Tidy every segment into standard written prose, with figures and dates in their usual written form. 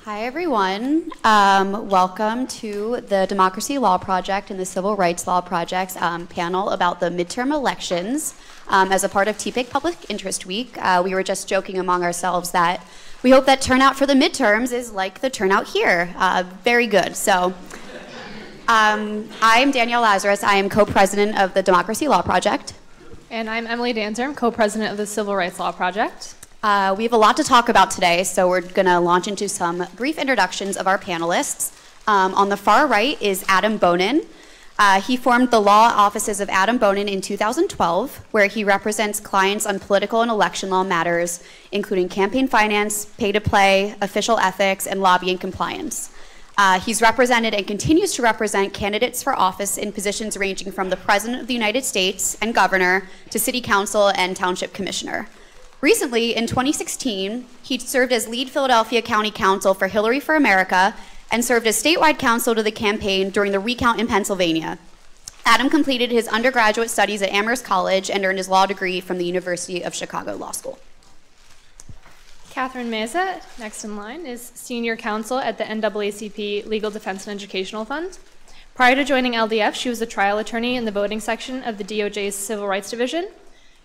Hi, everyone. Welcome to the Democracy Law Project and the Civil Rights Law Project's panel about the midterm elections. As a part of TPIC Public Interest Week, we were just joking among ourselves that we hope that turnout for the midterms is like the turnout here. Very good. So I'm Danielle Lazarus. I am co-president of the Democracy Law Project. And I'm Emily Danzer. I'm co-president of the Civil Rights Law Project. We have a lot to talk about today, so we're going to launch into some brief introductions of our panelists. On the far right is Adam Bonin. He formed the law offices of Adam Bonin in 2012, where he represents clients on political and election law matters, including campaign finance, pay-to-play, official ethics, and lobbying compliance. He's represented and continues to represent candidates for office in positions ranging from the President of the United States and Governor to City Council and Township Commissioner. Recently, in 2016, he served as lead Philadelphia County Counsel for Hillary for America and served as statewide counsel to the campaign during the recount in Pennsylvania. Adam completed his undergraduate studies at Amherst College and earned his law degree from the University of Chicago Law School. Catherine Meza, next in line, is senior counsel at the NAACP Legal Defense and Educational Fund. Prior to joining LDF, she was a trial attorney in the voting section of the DOJ's Civil Rights Division.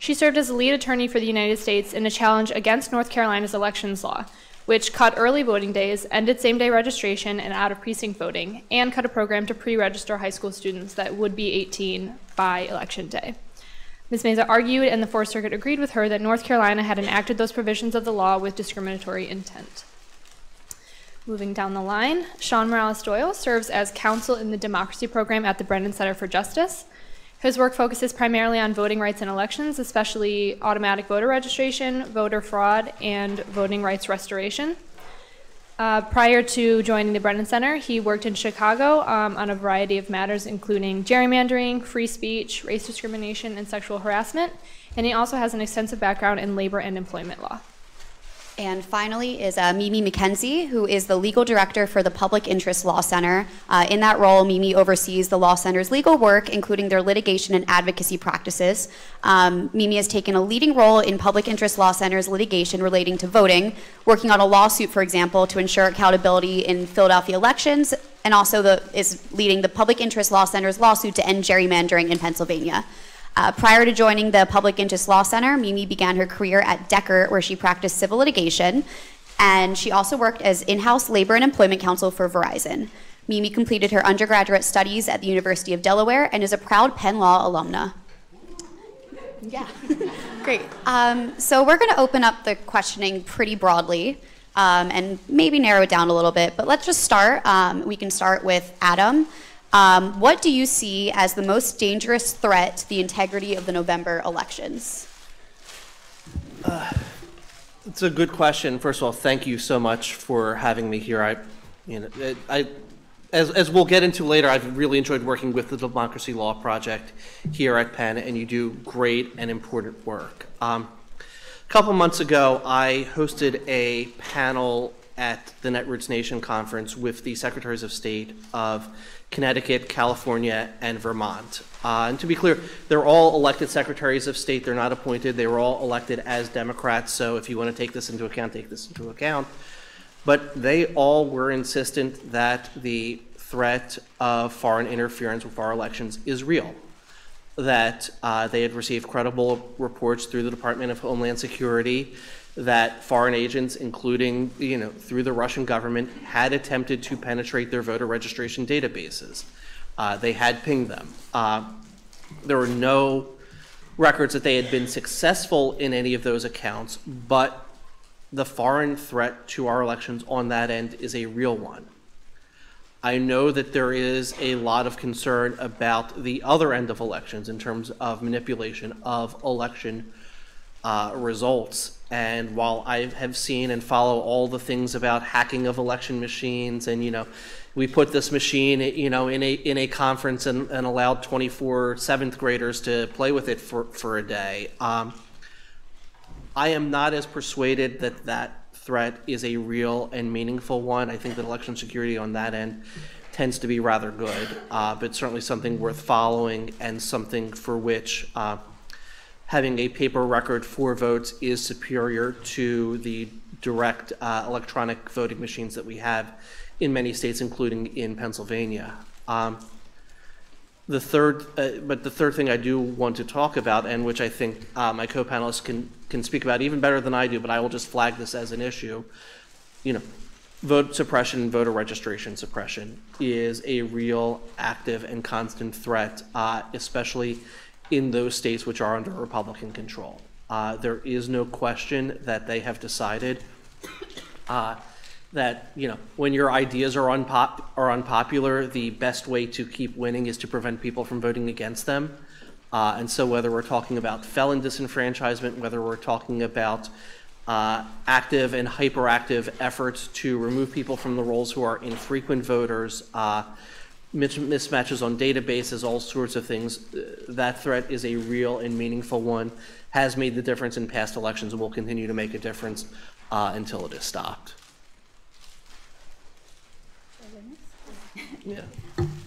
She served as the lead attorney for the United States in a challenge against North Carolina's elections law, which cut early voting days, ended same-day registration and out-of-precinct voting, and cut a program to pre-register high school students that would be 18 by election day. Ms. Meza argued, and the Fourth Circuit agreed with her, that North Carolina had enacted those provisions of the law with discriminatory intent. Moving down the line, Sean Morales Doyle serves as counsel in the democracy program at the Brennan Center for Justice. His work focuses primarily on voting rights in elections, especially automatic voter registration, voter fraud, and voting rights restoration. Prior to joining the Brennan Center, he worked in Chicago on a variety of matters, including gerrymandering, free speech, race discrimination, and sexual harassment. And he also has an extensive background in labor and employment law. And finally is Mimi McKenzie, who is the legal director for the Public Interest Law Center. In that role, Mimi oversees the Law Center's legal work, including their litigation and advocacy practices. Mimi has taken a leading role in Public Interest Law Center's litigation relating to voting, working on a lawsuit, for example, to ensure accountability in Philadelphia elections, and also is leading the Public Interest Law Center's lawsuit to end gerrymandering in Pennsylvania. Prior to joining the Public Interest Law Center, Mimi began her career at Decker, where she practiced civil litigation, and she also worked as in-house labor and employment counsel for Verizon. Mimi completed her undergraduate studies at the University of Delaware and is a proud Penn Law alumna. Yeah, great. So we're going to open up the questioning pretty broadly and maybe narrow it down a little bit, but let's just start. We can start with Adam. What do you see as the most dangerous threat to the integrity of the November elections? It's a good question. First of all, thank you so much for having me here. As we'll get into later, I've really enjoyed working with the Democracy Law Project here at Penn, and you do great and important work. A couple months ago, I hosted a panel at the Netroots Nation conference with the Secretaries of State of Connecticut, California, and Vermont. And to be clear, they're all elected secretaries of state. They're not appointed. They were all elected as Democrats. So if you want to take this into account, take this into account. But they all were insistent that the threat of foreign interference with our elections is real, that they had received credible reports through the Department of Homeland Security that foreign agents, including, through the Russian government, had attempted to penetrate their voter registration databases. They had pinged them. There were no records that they had been successful in any of those accounts, but the foreign threat to our elections on that end is a real one. I know that there is a lot of concern about the other end of elections in terms of manipulation of election results. And while I have seen and follow all the things about hacking of election machines, and we put this machine in a conference and allowed 24 seventh graders to play with it for a day, I am not as persuaded that that threat is a real and meaningful one. I think that election security on that end tends to be rather good, but certainly something worth following and something for which having a paper record for votes is superior to the direct electronic voting machines that we have in many states, including in Pennsylvania. The third thing I do want to talk about, and which I think my co-panelists can speak about even better than I do, but I will just flag this as an issue, vote suppression and voter registration suppression is a real active and constant threat, especially in those states which are under Republican control. There is no question that they have decided that when your ideas are unpopular, the best way to keep winning is to prevent people from voting against them. And so whether we're talking about felon disenfranchisement, whether we're talking about active and hyperactive efforts to remove people from the rolls who are infrequent voters, mismatches on databases, all sorts of things, that threat is a real and meaningful one, has made the difference in past elections, and will continue to make a difference until it is stopped. Yeah.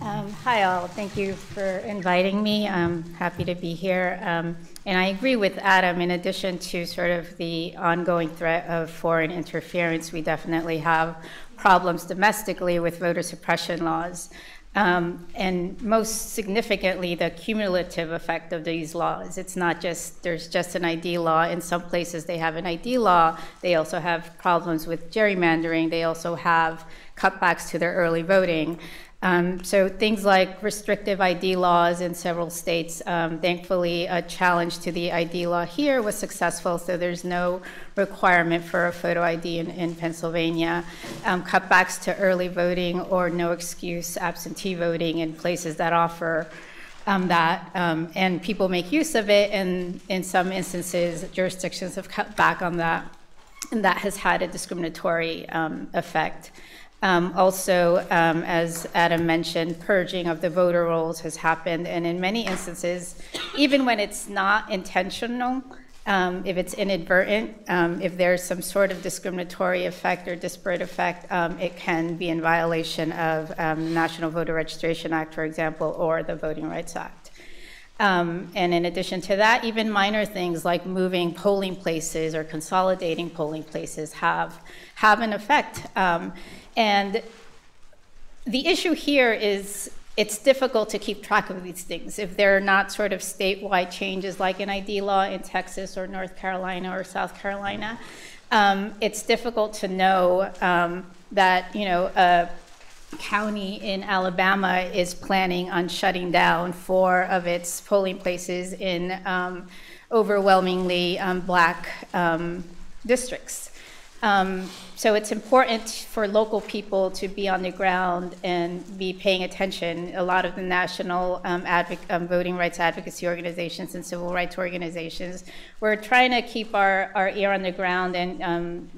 Hi all, thank you for inviting me. I'm happy to be here. And I agree with Adam, in addition to sort of the ongoing threat of foreign interference, we definitely have problems domestically with voter suppression laws. And most significantly, the cumulative effect of these laws. It's not just, there's just an ID law. In some places they have an ID law. They also have problems with gerrymandering. They also have cutbacks to their early voting. So things like restrictive ID laws in several states, thankfully a challenge to the ID law here was successful, so there's no requirement for a photo ID in Pennsylvania. Cutbacks to early voting or no excuse absentee voting in places that offer that, and people make use of it, and in some instances jurisdictions have cut back on that, and that has had a discriminatory effect. Also, as Adam mentioned, purging of the voter rolls has happened, and in many instances, even when it's not intentional, if it's inadvertent, if there's some sort of discriminatory effect or disparate effect, it can be in violation of the National Voter Registration Act, for example, or the Voting Rights Act. And in addition to that, even minor things like moving polling places or consolidating polling places have an effect. And the issue here is it's difficult to keep track of these things. If they're not sort of statewide changes like an ID law in Texas or North Carolina or South Carolina, it's difficult to know that a county in Alabama is planning on shutting down 4 of its polling places in overwhelmingly black districts. So it's important for local people to be on the ground and be paying attention. A lot of the national voting rights advocacy organizations and civil rights organizations, we're trying to keep our ear on the ground and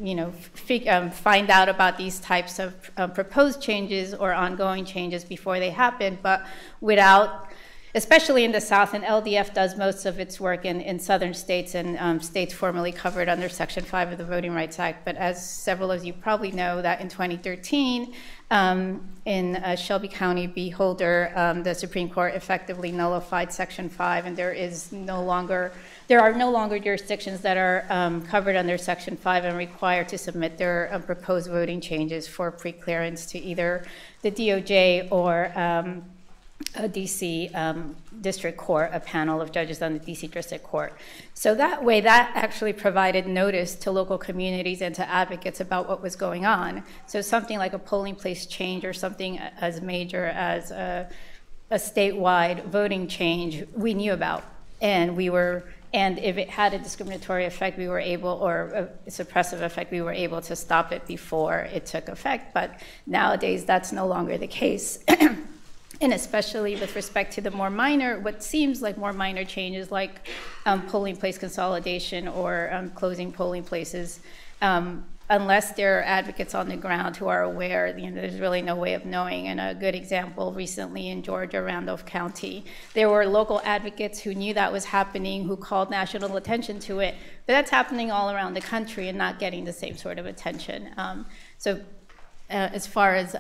find out about these types of proposed changes or ongoing changes before they happen, but without, especially in the South, and LDF does most of its work in southern states and states formerly covered under Section 5 of the Voting Rights Act. But as several of you probably know, that in 2013, in Shelby County v. Holder, the Supreme Court effectively nullified Section 5, and there are no longer jurisdictions that are covered under Section 5 and required to submit their proposed voting changes for preclearance to either the DOJ or a DC district court, a panel of judges on the DC district court. So that way, that actually provided notice to local communities and to advocates about what was going on. So something like a polling place change or something as major as a statewide voting change, we knew about. And if it had a discriminatory effect, we were able, or a suppressive effect, we were able to stop it before it took effect. But nowadays, that's no longer the case. And especially with respect to the what seems like more minor changes like polling place consolidation or closing polling places, unless there are advocates on the ground who are aware, there's really no way of knowing. And a good example recently in Georgia, Randolph County, there were local advocates who knew that was happening, who called national attention to it, but that's happening all around the country and not getting the same sort of attention. As far as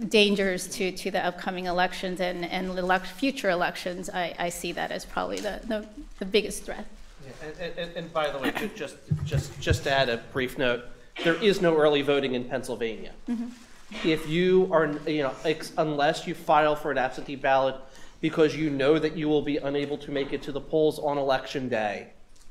dangers to the upcoming elections and future elections, I see that as probably the biggest threat. And by the way, just to add a brief note, there is no early voting in Pennsylvania. If you are, unless you file for an absentee ballot because you know that you will be unable to make it to the polls on election day,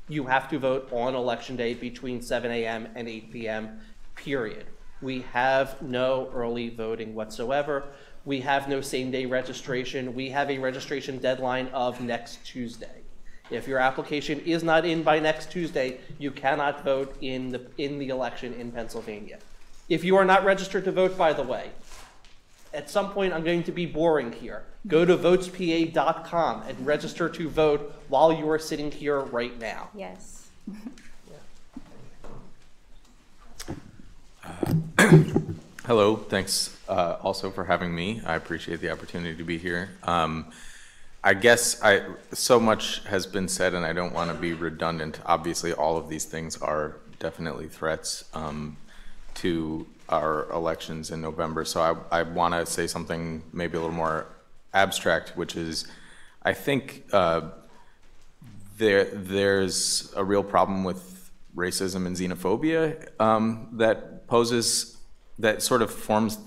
you have to vote on election day between 7 a.m. and 8 p.m., period. We have no early voting whatsoever. We have no same-day registration. We have a registration deadline of next Tuesday. If your application is not in by next Tuesday, you cannot vote in the election in Pennsylvania. If you are not registered to vote, by the way, at some point I'm going to be boring here. Go to votespa.com and register to vote while you are sitting here right now. Yes. Hello, thanks also for having me. I appreciate the opportunity to be here. I guess so much has been said, and I don't want to be redundant. Obviously, all of these things are definitely threats to our elections in November. So I want to say something maybe a little more abstract, which is, I think there's a real problem with racism and xenophobia that sort of forms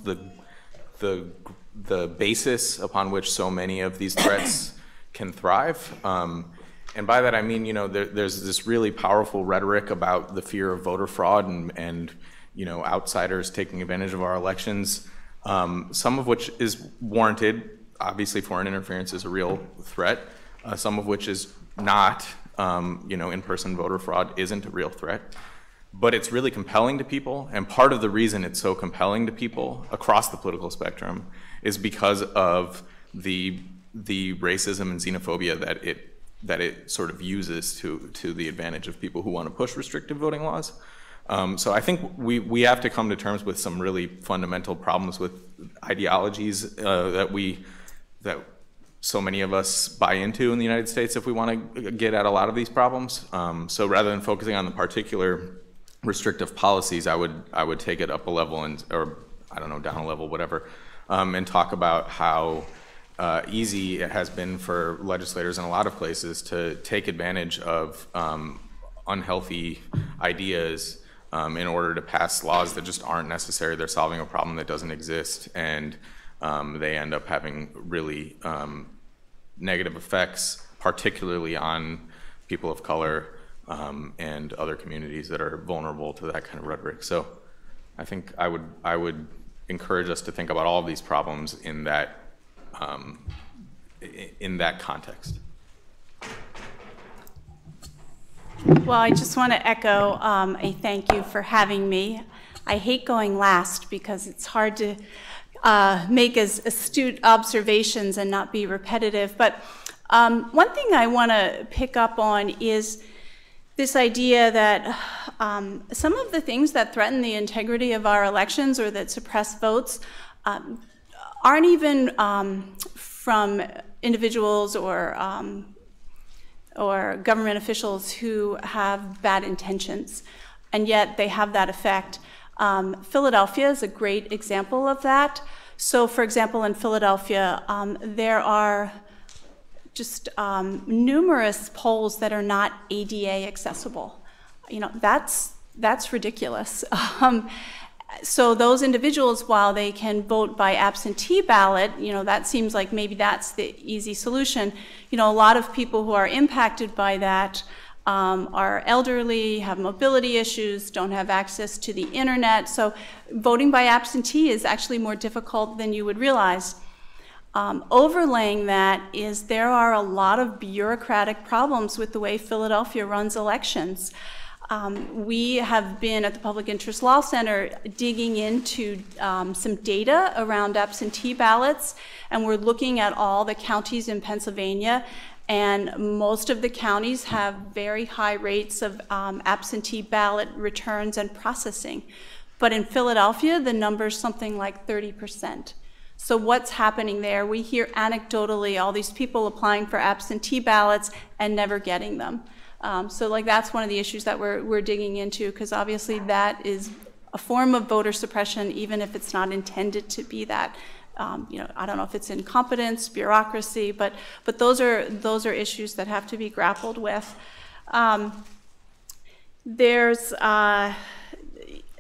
the basis upon which so many of these threats can thrive. And by that I mean, there's this really powerful rhetoric about the fear of voter fraud and outsiders taking advantage of our elections, some of which is warranted. Obviously, foreign interference is a real threat, some of which is not. In-person voter fraud isn't a real threat. But it's really compelling to people, and part of the reason it's so compelling to people across the political spectrum is because of the racism and xenophobia that it sort of uses to the advantage of people who want to push restrictive voting laws. So I think we have to come to terms with some really fundamental problems with ideologies that so many of us buy into in the United States if we want to get at a lot of these problems. So rather than focusing on the particular restrictive policies, I would take it up a level or I don't know, down a level, whatever, and talk about how easy it has been for legislators in a lot of places to take advantage of unhealthy ideas in order to pass laws that just aren't necessary. They're solving a problem that doesn't exist, and they end up having really negative effects, particularly on people of color and other communities that are vulnerable to that kind of rhetoric. So I think I would encourage us to think about all of these problems in that context. Well, I just want to echo a thank you for having me. I hate going last because it's hard to make as astute observations and not be repetitive. But one thing I want to pick up on is this idea that some of the things that threaten the integrity of our elections or that suppress votes aren't even from individuals or government officials who have bad intentions, and yet they have that effect. Philadelphia is a great example of that. So, for example, in Philadelphia, there are just numerous polls that are not ADA accessible. That's ridiculous. So those individuals, while they can vote by absentee ballot, that seems like maybe that's the easy solution. A lot of people who are impacted by that are elderly, have mobility issues, don't have access to the internet. So voting by absentee is actually more difficult than you would realize. Overlaying that is there are a lot of bureaucratic problems with the way Philadelphia runs elections. We have been at the Public Interest Law Center digging into some data around absentee ballots, and we're looking at all the counties in Pennsylvania, and most of the counties have very high rates of absentee ballot returns and processing. But in Philadelphia, the number's something like 30%. So what's happening there? We hear anecdotally all these people applying for absentee ballots and never getting them. So that's one of the issues that we're digging into, because obviously that is a form of voter suppression, even if it's not intended to be that. I don't know if it's incompetence, bureaucracy, but those are issues that have to be grappled with.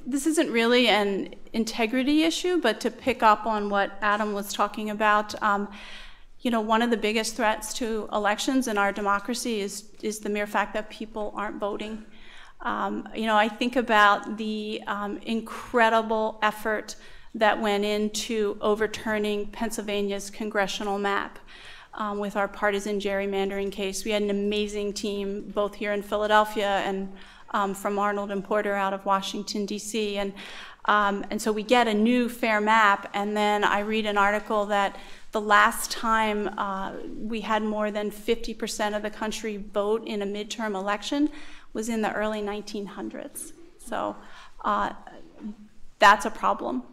This isn't really an integrity issue, but to pick up on what Adam was talking about, one of the biggest threats to elections in our democracy is the mere fact that people aren't voting. I think about the incredible effort that went into overturning Pennsylvania's Congressional Map with our partisan gerrymandering case. We had an amazing team both here in Philadelphia and from Arnold and Porter out of Washington, D.C. And so we get a new fair map, and then I read an article that the last time we had more than 50% of the country vote in a midterm election was in the early 1900s. So that's a problem.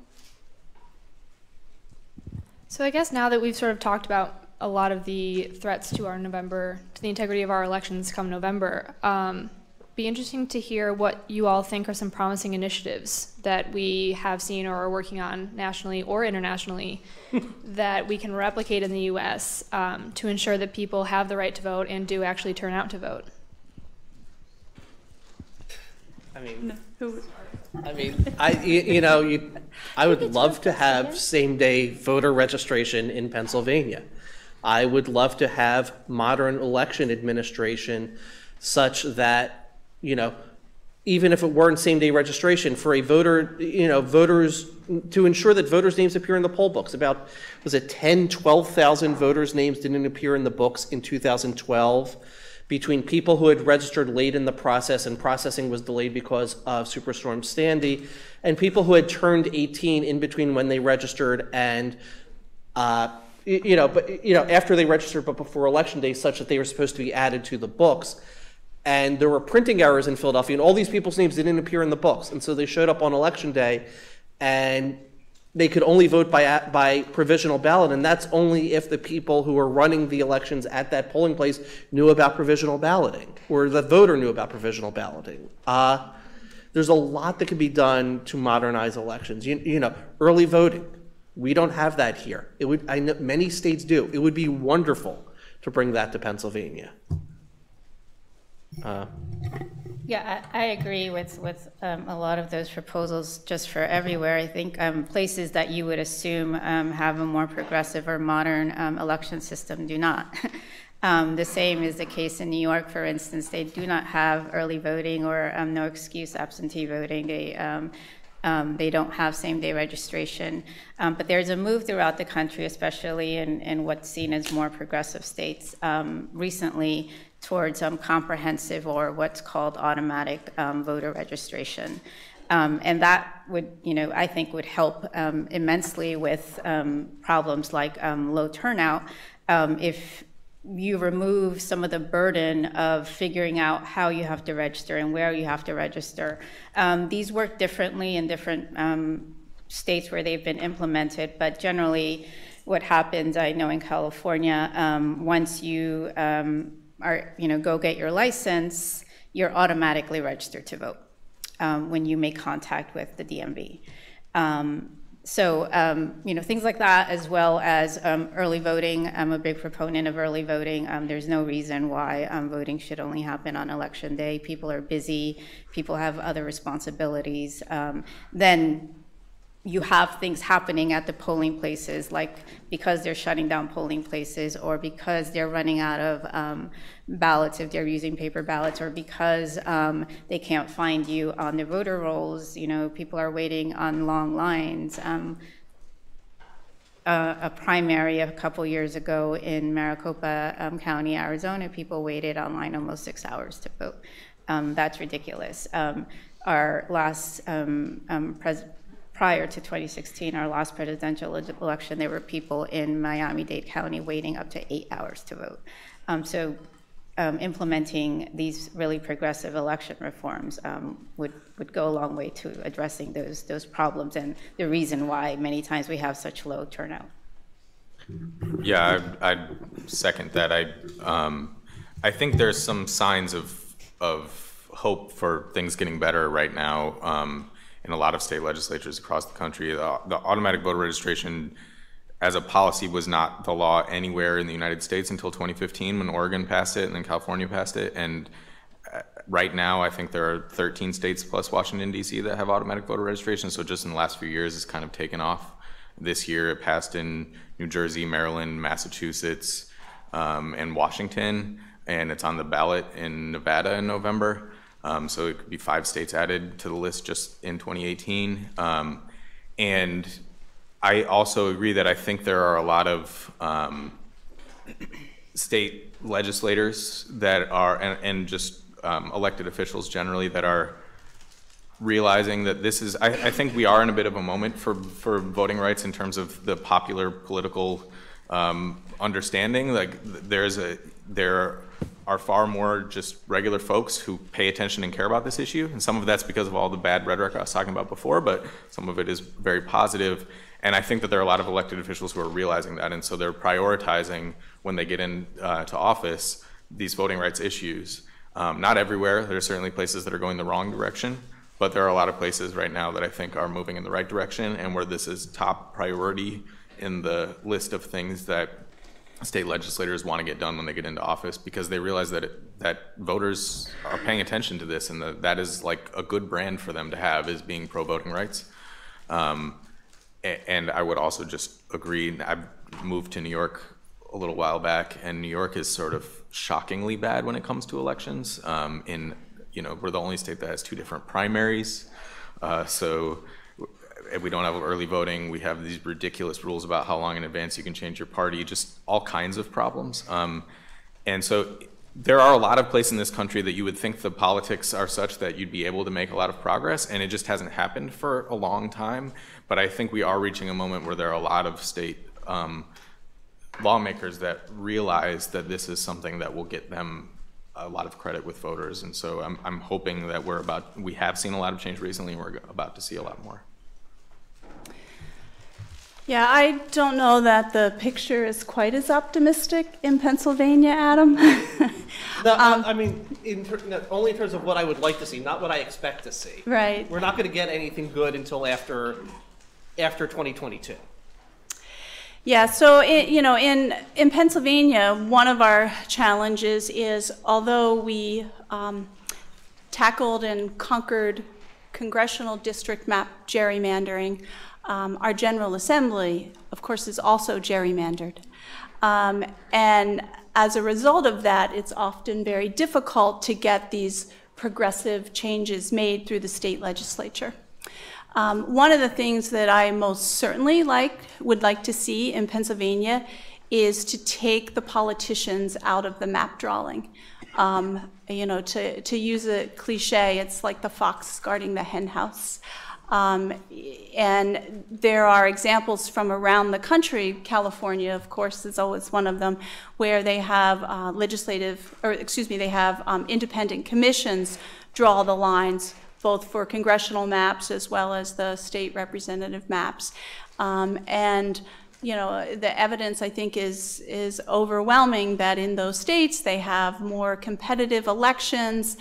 So I guess now that we've sort of talked about a lot of the threats to the integrity of our elections come November, be interesting to hear what you all think are some promising initiatives that we have seen or are working on nationally or internationally that we can replicate in the U.S. To ensure that people have the right to vote and do actually turn out to vote. I would love to have same-day voter registration in Pennsylvania. I would love to have modern election administration such that, even if it weren't same-day registration for a voter, voters, to ensure that voters' names appear in the poll books. About, 12,000 voters' names didn't appear in the books in 2012 between people who had registered late in the process and processing was delayed because of Superstorm Sandy, and people who had turned 18 in between when they registered and, after they registered but before Election Day, such that they were supposed to be added to the books. And there were printing errors in Philadelphia, and all these people's names didn't appear in the books. And so they showed up on Election Day, and they could only vote by provisional ballot, and that's only if the people who were running the elections at that polling place knew about provisional balloting, or the voter knew about provisional balloting. There's a lot that can be done to modernize elections. Early voting, we don't have that here. I know many states do. It would be wonderful to bring that to Pennsylvania. Yeah, I agree with a lot of those proposals just for everywhere. I think places that you would assume have a more progressive or modern election system do not. The same is the case in New York, for instance. They do not have early voting or no excuse absentee voting. They don't have same-day registration. But there's a move throughout the country, especially in what's seen as more progressive states recently, towards comprehensive or what's called automatic voter registration. And that would, I think would help immensely with problems like low turnout if you remove some of the burden of figuring out how you have to register and where you have to register. These work differently in different states where they've been implemented, but generally what happens, I know in California, once you go get your license, you're automatically registered to vote when you make contact with the DMV. Things like that, as well as early voting. I'm a big proponent of early voting. There's no reason why voting should only happen on Election Day. People are busy. People have other responsibilities. Then you have things happening at the polling places, like because they're shutting down polling places, or because they're running out of ballots if they're using paper ballots, or because they can't find you on the voter rolls. People are waiting on long lines. A primary a couple years ago in Maricopa County, Arizona, people waited online almost 6 hours to vote. That's ridiculous. Our last prior to 2016, our last presidential election, there were people in Miami-Dade County waiting up to 8 hours to vote. Implementing these really progressive election reforms would go a long way to addressing those problems and the reason why many times we have such low turnout. Yeah, I'd second that. I think there's some signs of hope for things getting better right now. In a lot of state legislatures across the country. The automatic voter registration as a policy was not the law anywhere in the United States until 2015 when Oregon passed it and then California passed it. And right now, I think there are 13 states plus Washington, D.C. that have automatic voter registration. So just in the last few years, it's kind of taken off. This year, it passed in New Jersey, Maryland, Massachusetts, and Washington, and it's on the ballot in Nevada in November. So it could be 5 states added to the list just in 2018. And I also agree that I think there are a lot of state legislators that are, and just elected officials generally, that are realizing that this is, I think we are in a bit of a moment for voting rights in terms of the popular political understanding. Like there are far more just regular folks who pay attention and care about this issue, and some of that's because of all the bad rhetoric I was talking about before, but some of it is very positive. And I think that there are a lot of elected officials who are realizing that, and so they're prioritizing when they get into office these voting rights issues. Not everywhere. There are certainly places that are going the wrong direction, but there are a lot of places right now that I think are moving in the right direction, and where this is top priority in the list of things that state legislators want to get done when they get into office, because they realize that voters are paying attention to this, and that is like a good brand for them to have, is being pro-voting rights. And I would also just agree, I've moved to New York a little while back, and New York is sort of shockingly bad when it comes to elections. We're the only state that has 2 different primaries. So we don't have early voting. We have these ridiculous rules about how long in advance you can change your party, just all kinds of problems. And so there are a lot of places in this country that you would think the politics are such that you'd be able to make a lot of progress, and it just hasn't happened for a long time. But I think we are reaching a moment where there are a lot of state lawmakers that realize that this is something that will get them a lot of credit with voters. And so I'm hoping that we have seen a lot of change recently, and we're about to see a lot more. Yeah, I don't know that the picture is quite as optimistic in Pennsylvania, Adam. No, I mean, only in terms of what I would like to see, not what I expect to see. Right. We're not going to get anything good until after 2022. Yeah, so in Pennsylvania, one of our challenges is, although we tackled and conquered congressional district map gerrymandering, our General Assembly, of course, is also gerrymandered. And as a result of that, it's often very difficult to get these progressive changes made through the state legislature. One of the things that I most certainly would like to see in Pennsylvania is to take the politicians out of the map drawing. To use a cliche, it's like the fox guarding the hen house. And there are examples from around the country. California, of course, is always one of them, where they have independent commissions draw the lines, both for congressional maps as well as the state representative maps. The evidence, I think, is overwhelming that in those states they have more competitive elections.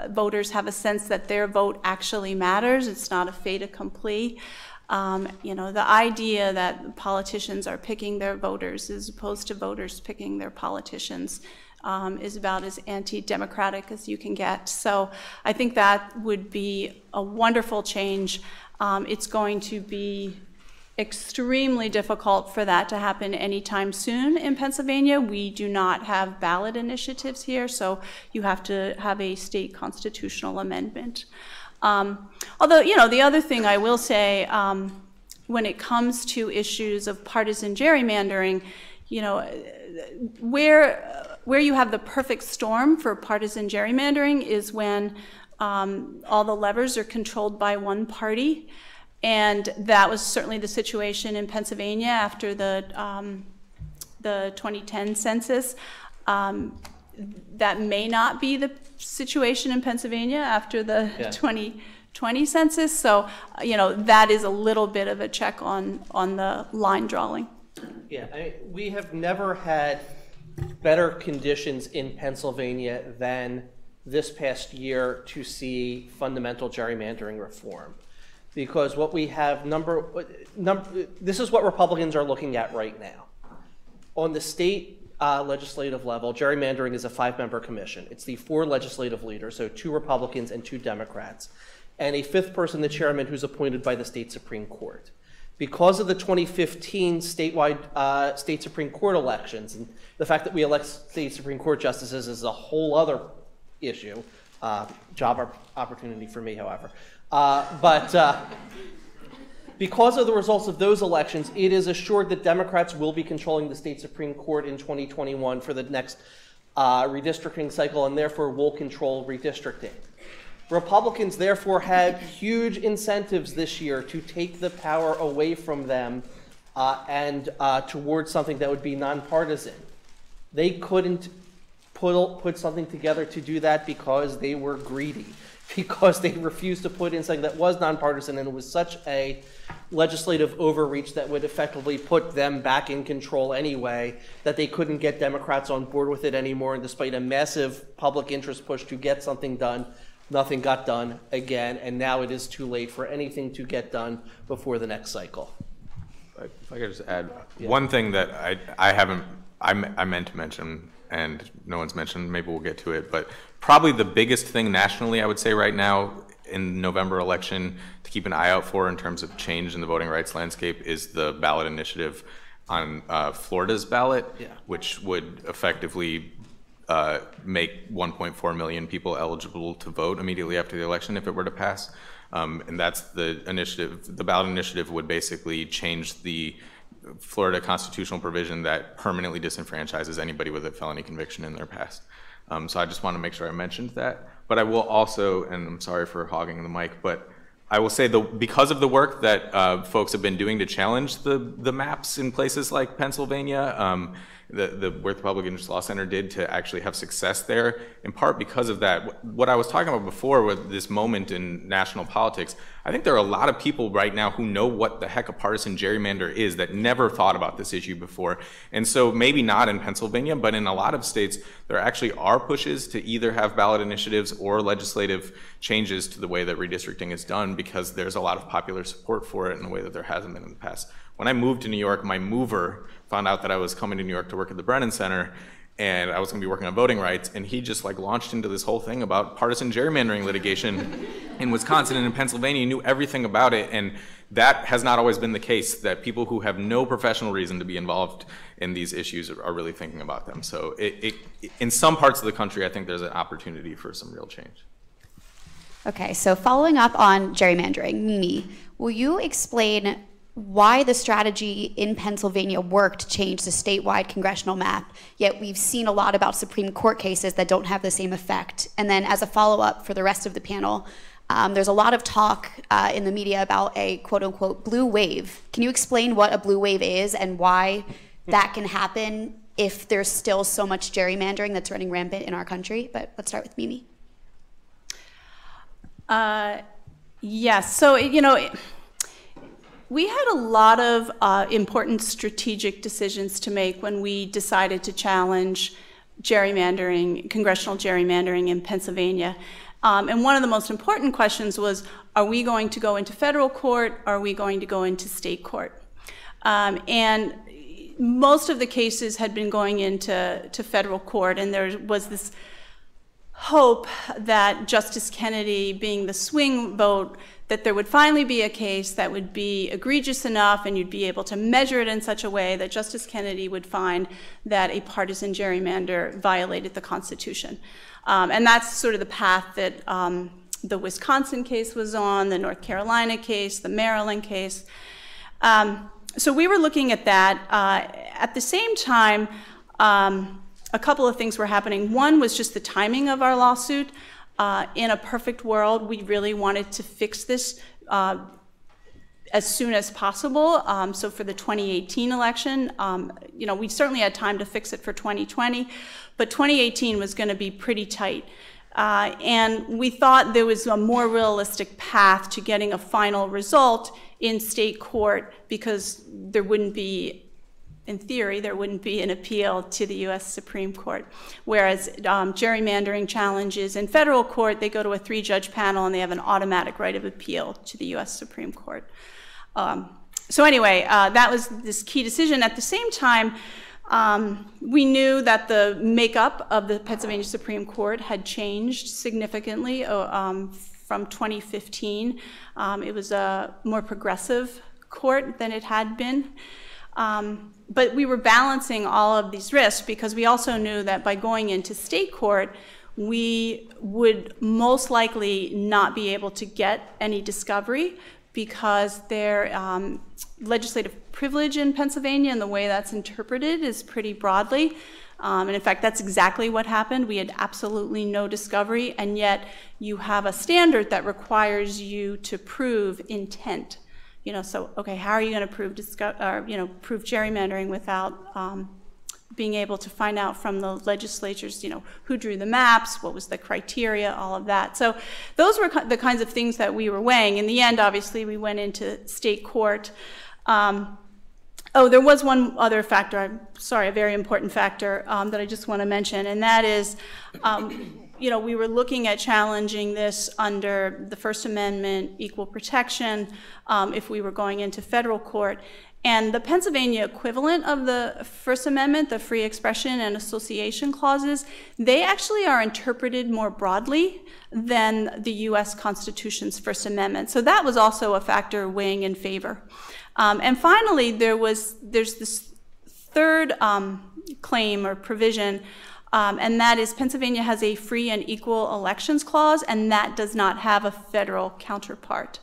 Voters have a sense that their vote actually matters. It's not a fait accompli. The idea that politicians are picking their voters as opposed to voters picking their politicians is about as anti-democratic as you can get. So I think that would be a wonderful change. It's going to be extremely difficult for that to happen anytime soon in Pennsylvania. We do not have ballot initiatives here, so you have to have a state constitutional amendment. Although, the other thing I will say, when it comes to issues of partisan gerrymandering, where you have the perfect storm for partisan gerrymandering is when all the levers are controlled by one party. And that was certainly the situation in Pennsylvania after the 2010 census. That may not be the situation in Pennsylvania after the 2020 census. So, that is a little bit of a check on the line drawing. Yeah, we have never had better conditions in Pennsylvania than this past year to see fundamental gerrymandering reform. Because what we have, this is what Republicans are looking at right now. On the state legislative level, gerrymandering is a 5-member commission. It's the 4 legislative leaders, so 2 Republicans and 2 Democrats, and a 5th person, the chairman, who's appointed by the state Supreme Court. Because of the 2015 statewide state Supreme Court elections, and the fact that we elect state Supreme Court justices is a whole other issue, job opportunity for me, however. Because of the results of those elections, it is assured that Democrats will be controlling the state Supreme Court in 2021 for the next redistricting cycle, and therefore will control redistricting. Republicans therefore had huge incentives this year to take the power away from them and towards something that would be nonpartisan. They couldn't put something together to do that because they were greedy, because they refused to put in something that was nonpartisan, and it was such a legislative overreach that would effectively put them back in control anyway, that they couldn't get Democrats on board with it anymore, and despite a massive public interest push to get something done, nothing got done again, and now it is too late for anything to get done before the next cycle. If I could just add one thing that I meant to mention, and no one's mentioned, maybe we'll get to it, but probably the biggest thing nationally, I would say right now in the November election to keep an eye out for in terms of change in the voting rights landscape is the ballot initiative on Florida's ballot, which would effectively make 1.4 million people eligible to vote immediately after the election if it were to pass. And that's the initiative. The ballot initiative would basically change the Florida constitutional provision that permanently disenfranchises anybody with a felony conviction in their past. So I just want to make sure I mentioned that. But I will also, and I'm sorry for hogging the mic, but I will say because of the work that folks have been doing to challenge the maps in places like Pennsylvania, the work the Public Interest Law Center did to actually have success there, in part because of that. What I was talking about before with this moment in national politics, I think there are a lot of people right now who know what the heck a partisan gerrymander is that never thought about this issue before. And so maybe not in Pennsylvania, but in a lot of states, there actually are pushes to either have ballot initiatives or legislative changes to the way that redistricting is done, because there's a lot of popular support for it in a way that there hasn't been in the past. When I moved to New York, my mover found out that I was coming to New York to work at the Brennan Center, and I was going to be working on voting rights, and he just launched into this whole thing about partisan gerrymandering litigation in Wisconsin and in Pennsylvania. He knew everything about it, and that has not always been the case, that people who have no professional reason to be involved in these issues are really thinking about them. So in some parts of the country, I think there's an opportunity for some real change. Okay, so following up on gerrymandering, Mimi, will you explain why the strategy in Pennsylvania worked to change the statewide congressional map, yet we've seen a lot about Supreme Court cases that don't have the same effect? And then as a follow-up for the rest of the panel, there's a lot of talk in the media about a quote-unquote blue wave. Can you explain what a blue wave is and why that can happen if there's still so much gerrymandering that's running rampant in our country? But let's start with Mimi. Yes, so, we had a lot of important strategic decisions to make when we decided to challenge gerrymandering, congressional gerrymandering in Pennsylvania. And one of the most important questions was, are we going to go into federal court? Are we going to go into state court? And most of the cases had been going into federal court, and there was this hope that Justice Kennedy, being the swing vote, that there would finally be a case that would be egregious enough and you'd be able to measure it in such a way that Justice Kennedy would find that a partisan gerrymander violated the Constitution. And that's sort of the path that the Wisconsin case was on, the North Carolina case, the Maryland case. So we were looking at that. At the same time, a couple of things were happening. One was just the timing of our lawsuit. In a perfect world, we really wanted to fix this as soon as possible. So for the 2018 election, we certainly had time to fix it for 2020, but 2018 was going to be pretty tight. And we thought there was a more realistic path to getting a final result in state court, because there wouldn't be, in theory, there wouldn't be an appeal to the U.S. Supreme Court. Whereas gerrymandering challenges in federal court, they go to a 3-judge panel and they have an automatic right of appeal to the U.S. Supreme Court. So anyway, that was this key decision. At the same time, We knew that the makeup of the Pennsylvania Supreme Court had changed significantly from 2015. It was a more progressive court than it had been. But we were balancing all of these risks because we also knew that by going into state court, we would most likely not be able to get any discovery because their legislative privilege in Pennsylvania and the way that's interpreted is pretty broadly. And in fact, that's exactly what happened. We had absolutely no discovery, and yet you have a standard that requires you to prove intent. So okay, how are you going to prove prove gerrymandering without being able to find out from the legislatures, who drew the maps, what was the criteria, all of that. So those were the kinds of things that we were weighing. In the end, obviously, we went into state court. There was one other factor, a very important factor that I just want to mention, and that is, we were looking at challenging this under the First Amendment, equal protection, if we were going into federal court. And the Pennsylvania equivalent of the First Amendment, the free expression and association clauses, they actually are interpreted more broadly than the U.S. Constitution's First Amendment. So that was also a factor weighing in favor. And finally, there's this third claim or provision, and that is Pennsylvania has a free and equal elections clause, and that does not have a federal counterpart.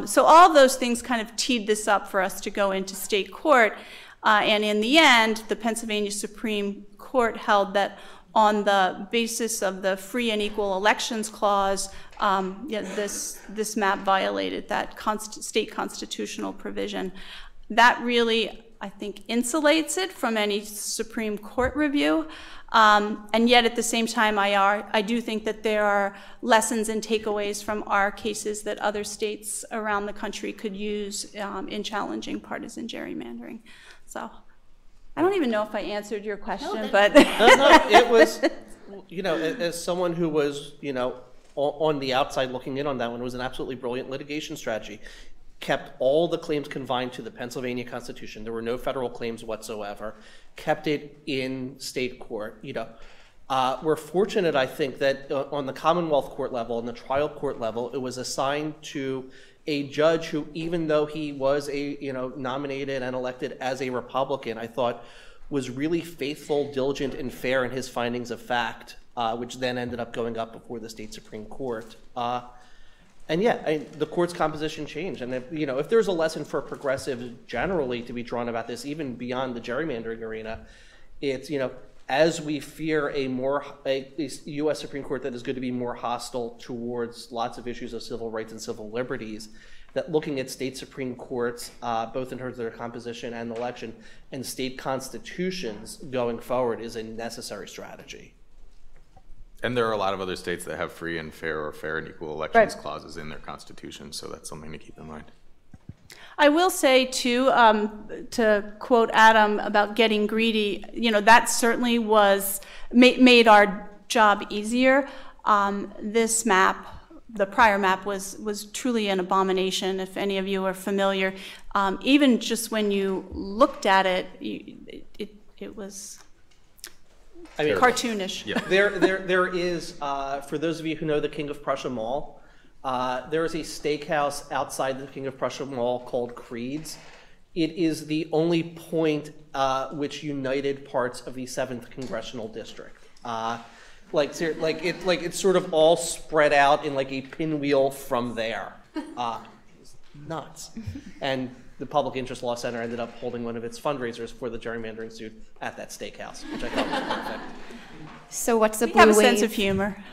So all those things kind of teed this up for us to go into state court. And in the end, the Pennsylvania Supreme Court held that on the basis of the free and equal elections clause, this map violated that state constitutional provision. That really, I think, insulates it from any Supreme Court review. And yet, at the same time, I do think that there are lessons and takeaways from our cases that other states around the country could use in challenging partisan gerrymandering. So, I don't even know if I answered your question, but no, it was, as someone who was, on the outside looking in on that one, it was an absolutely brilliant litigation strategy. Kept all the claims confined to the Pennsylvania Constitution. There were no federal claims whatsoever. Kept it in state court. We're fortunate, I think, that on the Commonwealth Court level and the trial court level, it was assigned to a judge who, even though he was nominated and elected as a Republican, I thought was really faithful, diligent, and fair in his findings of fact, which then ended up going up before the state Supreme Court. And the court's composition changed. And if there's a lesson for progressives generally to be drawn about this, even beyond the gerrymandering arena, it's, as we fear a U.S. Supreme Court that is going to be more hostile towards lots of issues of civil rights and civil liberties, that looking at state Supreme Courts, both in terms of their composition and election, and state constitutions going forward is a necessary strategy. And there are a lot of other states that have free and fair or fair and equal elections clauses in their constitution, so that's something to keep in mind. I will say, too, to quote Adam about getting greedy, that certainly made our job easier. This map, the prior map, was truly an abomination, if any of you are familiar. Even just when you looked at it, it was cartoonish. Yeah. There is, for those of you who know the King of Prussia Mall, there is a steakhouse outside the King of Prussia Mall called Creed's. It is the only point which united parts of the 7th Congressional District. It's sort of all spread out in like a pinwheel from there. It's nuts. And the Public Interest Law Center ended up holding one of its fundraisers for the gerrymandering suit at that steakhouse, which I thought was perfect. So what's a blue wave? We have a wave? sense of humor.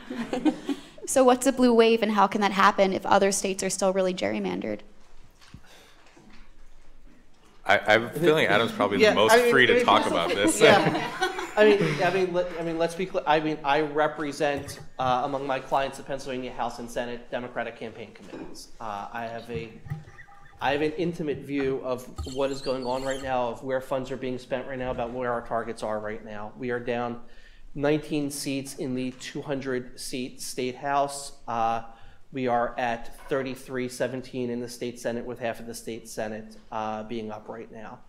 So what's a blue wave, and how can that happen if other states are still really gerrymandered? I have a feeling Adam's probably the most free to talk about this. Let's be clear. I represent among my clients the Pennsylvania House and Senate Democratic campaign committees. I have an intimate view of what is going on right now, of where funds are being spent right now, about where our targets are right now. We are down 19 seats in the 200-seat state house. We are at 33-17 in the state Senate, with half of the state Senate being up right now.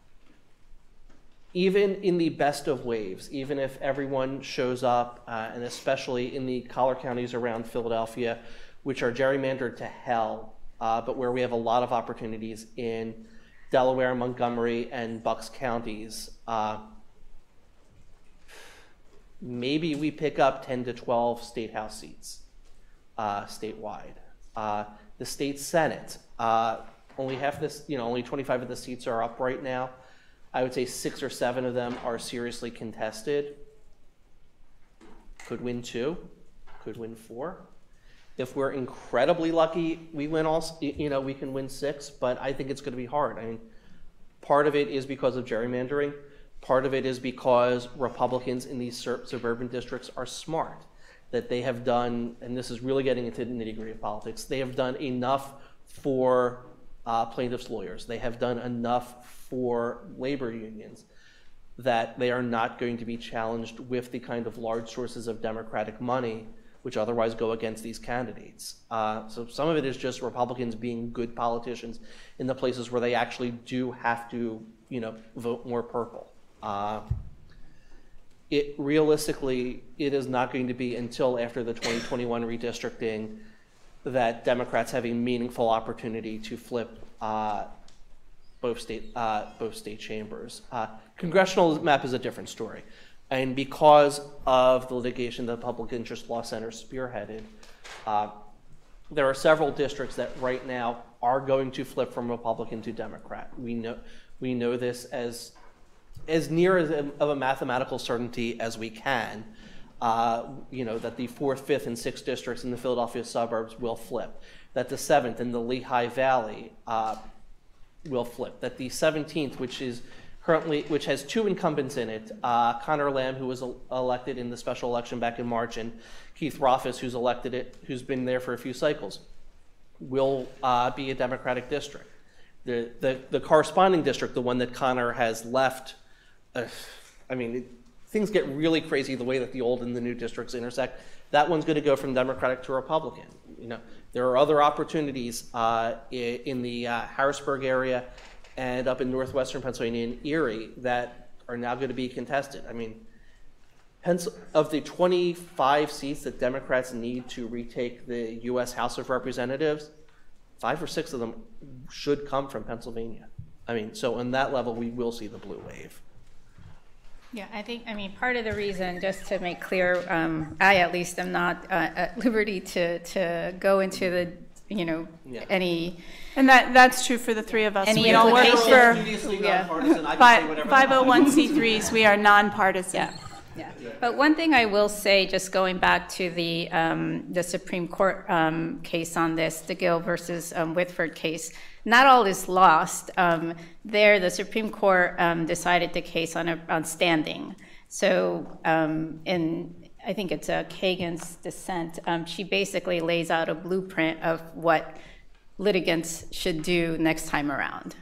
even in the best of waves, even if everyone shows up, and especially in the collar counties around Philadelphia, which are gerrymandered to hell, but where we have a lot of opportunities in Delaware, Montgomery, and Bucks counties, maybe we pick up 10 to 12 state house seats statewide. The state Senate, only half this, only 25 of the seats are up right now. I would say 6 or 7 of them are seriously contested. Could win 2, could win 4. If we're incredibly lucky, we win all, we can win 6, but I think it's going to be hard. I mean, part of it is because of gerrymandering. Part of it is because Republicans in these suburban districts are smart, that they have done, and this is really getting into the nitty-gritty of politics, they have done enough for plaintiffs' lawyers. They have done enough for labor unions that they are not going to be challenged with the kind of large sources of Democratic money which otherwise go against these candidates. So some of it is just Republicans being good politicians in the places where they actually do have to, vote more purple. Realistically, it is not going to be until after the 2021 redistricting that Democrats have a meaningful opportunity to flip both state chambers. Congressional map is a different story. And because of the litigation the Public Interest Law Center spearheaded, there are several districts that right now are going to flip from Republican to Democrat. We know this as near of a mathematical certainty as we can. That the 4th, 5th, and 6th districts in the Philadelphia suburbs will flip. That the 7th in the Lehigh Valley will flip. That the 17th, which has 2 incumbents in it, Connor Lamb, who was elected in the special election back in March, and Keith Rothfuss, who's been there for a few cycles, will be a Democratic district. The corresponding district, the one that Connor has left, things get really crazy the way that the old and the new districts intersect. That one's going to go from Democratic to Republican. There are other opportunities in the Harrisburg area and up in northwestern Pennsylvania and Erie that are now going to be contested. Of the 25 seats that Democrats need to retake the U.S. House of Representatives, 5 or 6 of them should come from Pennsylvania. So on that level, we will see the blue wave. Yeah, part of the reason, just to make clear, I at least am not at liberty to go into the, any. And that's true for the 3 of us. Any we all work for nonpartisan. 501c3s. We are nonpartisan. Yeah. But one thing I will say, just going back to the Supreme Court case on this, the Gill versus Whitford case, not all is lost. There, the Supreme Court decided the case on standing. So, I think it's Kagan's dissent. She basically lays out a blueprint of what litigants should do next time around.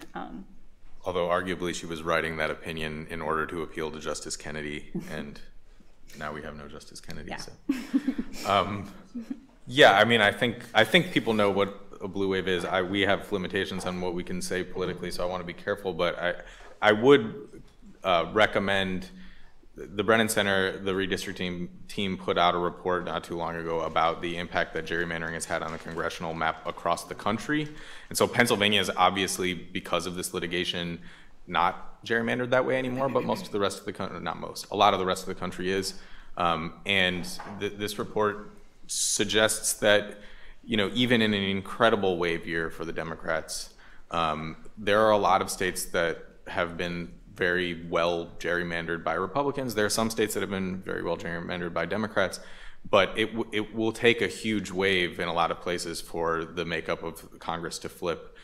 Although arguably she was writing that opinion in order to appeal to Justice Kennedy, and now we have no Justice Kennedy. Yeah. So, I think people know what a blue wave is. We have limitations on what we can say politically, so I want to be careful. But I would recommend the Brennan Center, the redistricting team put out a report not too long ago about the impact that gerrymandering has had on the congressional map across the country. And so Pennsylvania is obviously, because of this litigation, not gerrymandered that way anymore, but most of the rest of the country, not most, a lot of the rest of the country is. This report suggests that, even in an incredible wave year for the Democrats, there are a lot of states that have been very well gerrymandered by Republicans. There are some states that have been very well gerrymandered by Democrats, but it will take a huge wave in a lot of places for the makeup of Congress to flip,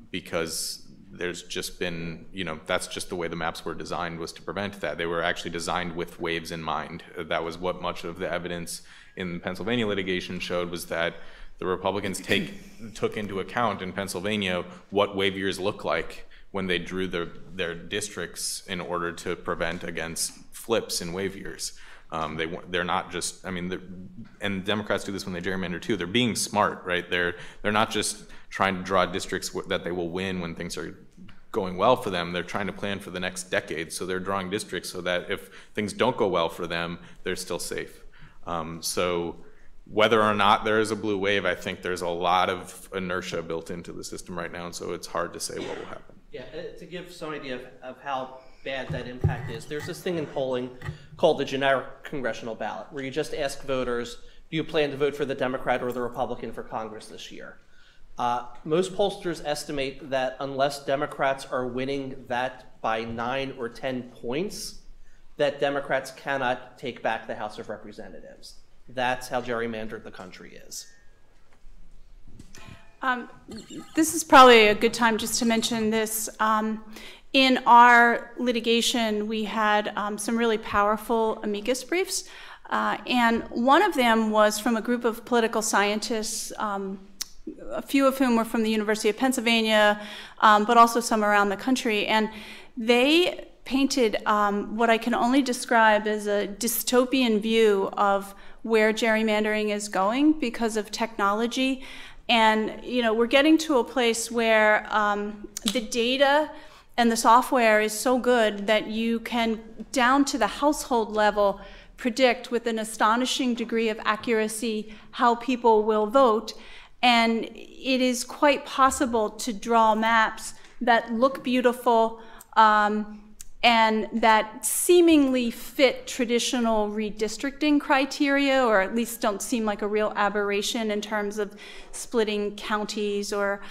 because there's just been, that's just the way the maps were designed, was to prevent that. They were actually designed with waves in mind. That was what much of the evidence in the Pennsylvania litigation showed, was that the Republicans took into account in Pennsylvania what wave years look like when they drew their districts in order to prevent against flips in wave years. They're not just, and Democrats do this when they gerrymander too. They're being smart, right? They're not just trying to draw districts that they will win when things are going well for them, they're trying to plan for the next decade. So they're drawing districts so that if things don't go well for them, they're still safe. So whether or not there is a blue wave, I think there's a lot of inertia built into the system right now, and so it's hard to say what will happen. Yeah, to give some idea of how bad that impact is, there's this thing in polling called the generic congressional ballot, where you just ask voters, do you plan to vote for the Democrat or the Republican for Congress this year? Most pollsters estimate that unless Democrats are winning that by 9 or 10 points, that Democrats cannot take back the House of Representatives. That's how gerrymandered the country is. This is probably a good time just to mention this. In our litigation, we had some really powerful amicus briefs, and one of them was from a group of political scientists, a few of whom were from the University of Pennsylvania, but also some around the country, and they painted what I can only describe as a dystopian view of where gerrymandering is going because of technology. And we're getting to a place where the data and the software is so good that you can, down to the household level, predict with an astonishing degree of accuracy how people will vote. And it is quite possible to draw maps that look beautiful and that seemingly fit traditional redistricting criteria, or at least don't seem like a real aberration in terms of splitting counties or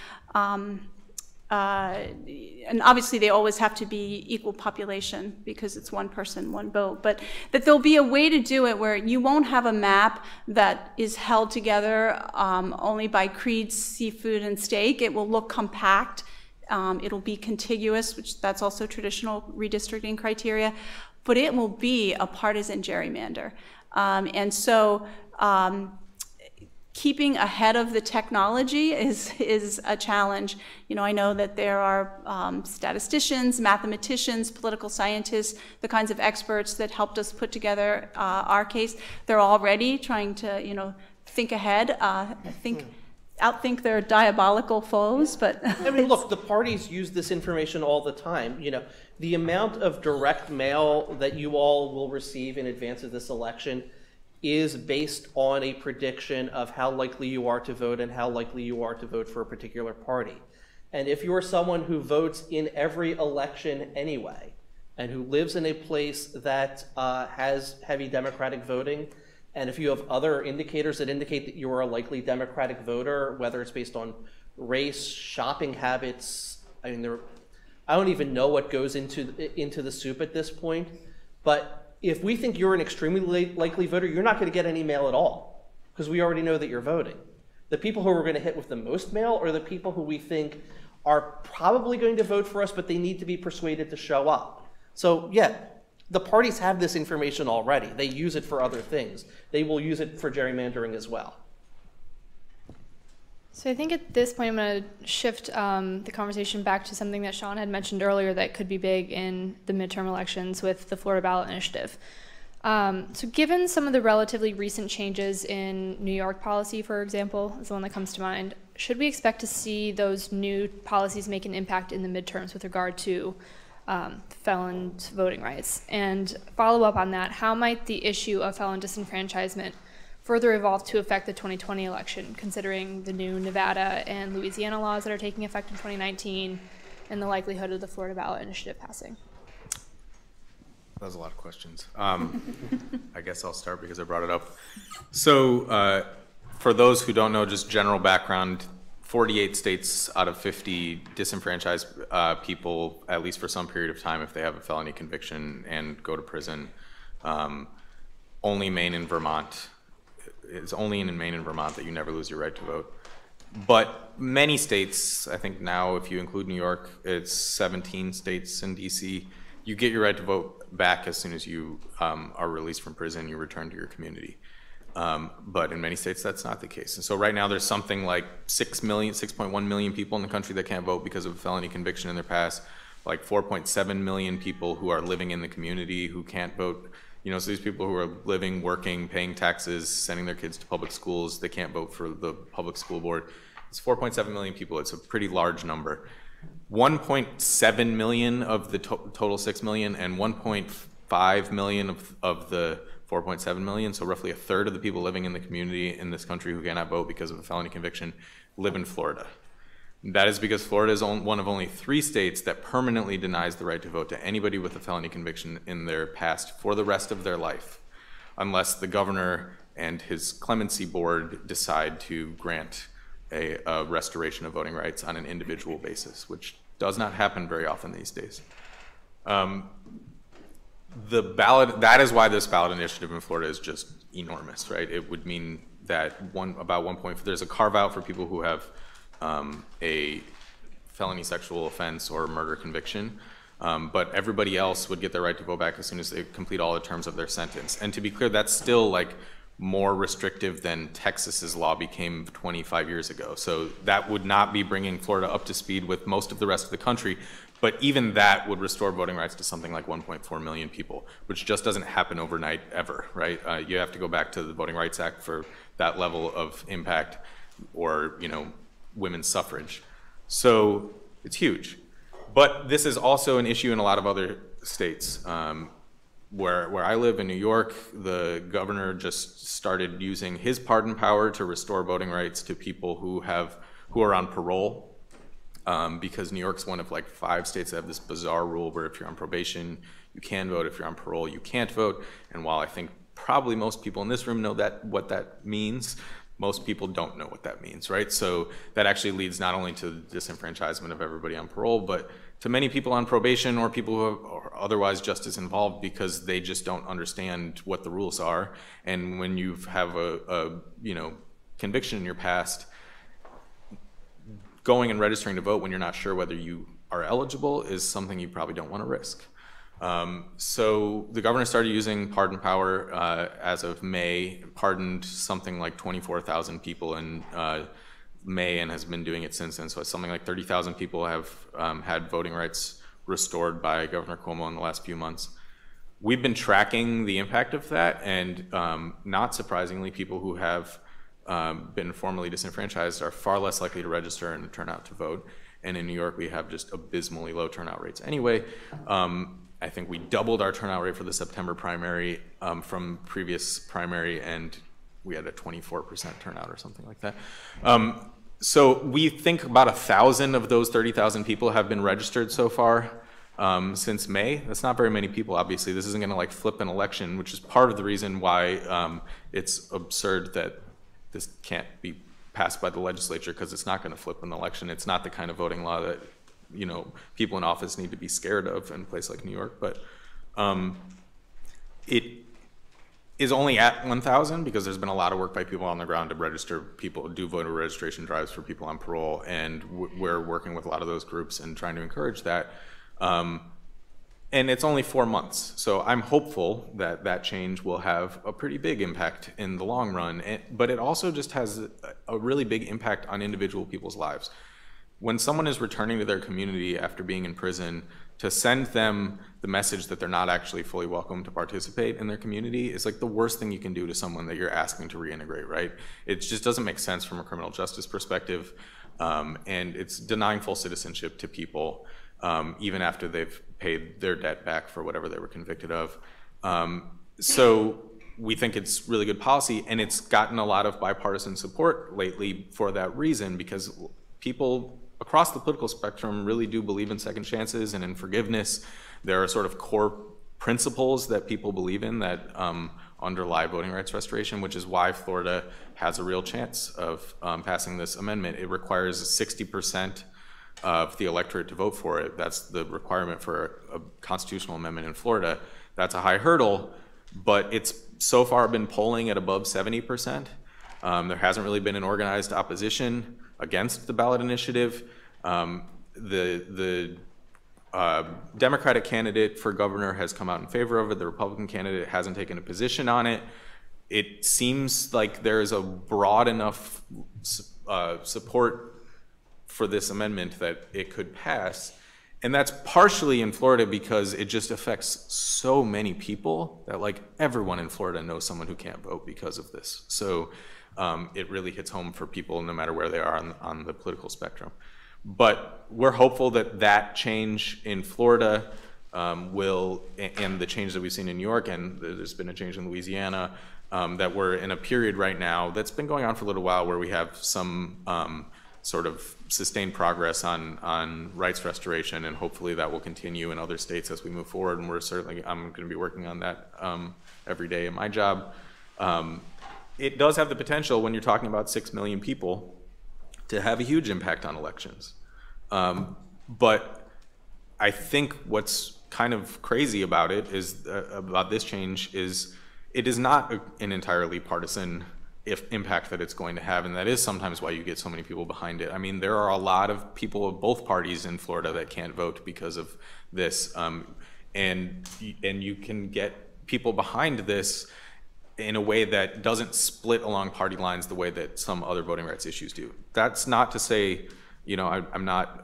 and obviously they always have to be equal population because it's one person, one vote, but that there'll be a way to do it where you won't have a map that is held together only by creed, seafood, and steak. It will look compact. It'll be contiguous, which that's also traditional redistricting criteria, but it will be a partisan gerrymander. And so keeping ahead of the technology is a challenge. I know that there are statisticians, mathematicians, political scientists, the kinds of experts that helped us put together our case. They're already trying to, think ahead. Outthink their diabolical foes, but I mean, look, the parties use this information all the time. The amount of direct mail that you all will receive in advance of this election is based on a prediction of how likely you are to vote and how likely you are to vote for a particular party. And if you're someone who votes in every election anyway, and who lives in a place that has heavy Democratic voting, and if you have other indicators that indicate that you are a likely Democratic voter, whether it's based on race, shopping habits, I don't even know what goes into the soup at this point, but if we think you're an extremely likely voter, you're not going to get any mail at all, because we already know that you're voting. The people who we're going to hit with the most mail are the people who we think are probably going to vote for us, but they need to be persuaded to show up. So yeah, the parties have this information already. They use it for other things. They will use it for gerrymandering as well. So I think at this point I'm going to shift the conversation back to something that Sean had mentioned earlier that could be big in the midterm elections with the Florida Ballot Initiative. So given some of the relatively recent changes in New York policy, for example, is the one that comes to mind, should we expect to see those new policies make an impact in the midterms with regard to felons' voting rights? And follow up on that, how might the issue of felon disenfranchisement further evolve to affect the 2020 election, considering the new Nevada and Louisiana laws that are taking effect in 2019 and the likelihood of the Florida Ballot Initiative passing? That was a lot of questions. I guess I'll start because I brought it up. So for those who don't know, just general background, 48 states out of 50 disenfranchise people, at least for some period of time, if they have a felony conviction and go to prison. Only Maine and Vermont. It's only in Maine and Vermont that you never lose your right to vote. But many states, I think now if you include New York, it's 17 states and DC, you get your right to vote back as soon as you are released from prison, you return to your community. But in many states, that's not the case. And so right now there's something like 6.1 million people in the country that can't vote because of a felony conviction in their past, like 4.7 million people who are living in the community who can't vote. So these people who are living, working, paying taxes, sending their kids to public schools, they can't vote for the public school board. It's 4.7 million people. It's a pretty large number. 1.7 million of the total 6 million and 1.5 million of the 4.7 million, so roughly a third of the people living in the community in this country who cannot vote because of a felony conviction, live in Florida. That is because Florida is one of only 3 states that permanently denies the right to vote to anybody with a felony conviction in their past for the rest of their life, unless the governor and his clemency board decide to grant a restoration of voting rights on an individual basis, which does not happen very often these days. The ballot, that is why this ballot initiative in Florida is just enormous, right? It would mean that there's a carve out for people who have a felony sexual offense or murder conviction, but everybody else would get their right to vote back as soon as they complete all the terms of their sentence. And to be clear, that's still like more restrictive than Texas's law became 25 years ago. So that would not be bringing Florida up to speed with most of the rest of the country, but even that would restore voting rights to something like 1.4 million people, which just doesn't happen overnight ever, right? You have to go back to the Voting Rights Act for that level of impact, or, you know, women's suffrage. So it's huge. But this is also an issue in a lot of other states. Where I live in New York, the governor just started using his pardon power to restore voting rights to people who are on parole, because New York's one of like 5 states that have this bizarre rule where if you're on probation, you can vote. If you're on parole, you can't vote. And while I think probably most people in this room know what that means, most people don't know what that means, right? So that actually leads not only to the disenfranchisement of everybody on parole, but to many people on probation or people who are otherwise just as involved because they just don't understand what the rules are. And when you have a conviction in your past, going and registering to vote when you're not sure whether you are eligible is something you probably don't want to risk. So the governor started using pardon power as of May, pardoned something like 24,000 people in May and has been doing it since then. So it's something like 30,000 people have had voting rights restored by Governor Cuomo in the last few months. We've been tracking the impact of that, and not surprisingly, people who have been formally disenfranchised are far less likely to register and to turn out to vote. And in New York, we have just abysmally low turnout rates anyway. I think we doubled our turnout rate for the September primary from previous primary, and we had a 24% turnout or something like that. So we think about 1,000 of those 30,000 people have been registered so far since May. That's not very many people, obviously. This isn't gonna like flip an election, which is part of the reason why it's absurd that this can't be passed by the legislature, because it's not gonna flip an election. It's not the kind of voting law that, you know, people in office need to be scared of in a place like New York, but it is only at 1,000 because there's been a lot of work by people on the ground to register people, do voter registration drives for people on parole, and we're working with a lot of those groups and trying to encourage that. And it's only 4 months, so I'm hopeful that that change will have a pretty big impact in the long run, but it also just has a really big impact on individual people's lives. When someone is returning to their community after being in prison, to send them the message that they're not actually fully welcome to participate in their community is like the worst thing you can do to someone that you're asking to reintegrate, right? It just doesn't make sense from a criminal justice perspective, and it's denying full citizenship to people even after they've paid their debt back for whatever they were convicted of. So we think it's really good policy, and it's gotten a lot of bipartisan support lately for that reason, because people across the political spectrum really do believe in second chances and in forgiveness. There are sort of core principles that people believe in that underlie voting rights restoration, which is why Florida has a real chance of passing this amendment. It requires 60% of the electorate to vote for it. That's the requirement for a constitutional amendment in Florida. That's a high hurdle, but it's so far been polling at above 70%. There hasn't really been an organized opposition against the ballot initiative. The Democratic candidate for governor has come out in favor of it. The Republican candidate hasn't taken a position on it. It seems like there is a broad enough support for this amendment that it could pass. And that's partially in Florida because it just affects so many people that like everyone in Florida knows someone who can't vote because of this. So it really hits home for people no matter where they are on the political spectrum. But we're hopeful that that change in Florida will, and the change that we've seen in New York, and there's been a change in Louisiana, that we're in a period right now that's been going on for a little while where we have some sort of sustained progress on rights restoration, and hopefully that will continue in other states as we move forward. And I'm going to be working on that every day in my job. It does have the potential, when you're talking about 6 million people, to have a huge impact on elections. But I think what's kind of crazy about it is, about this change, is it is not an entirely partisan impact that it's going to have, and that is sometimes why you get so many people behind it. I mean, there are a lot of people of both parties in Florida that can't vote because of this, and you can get people behind this in a way that doesn't split along party lines the way that some other voting rights issues do. That's not to say, I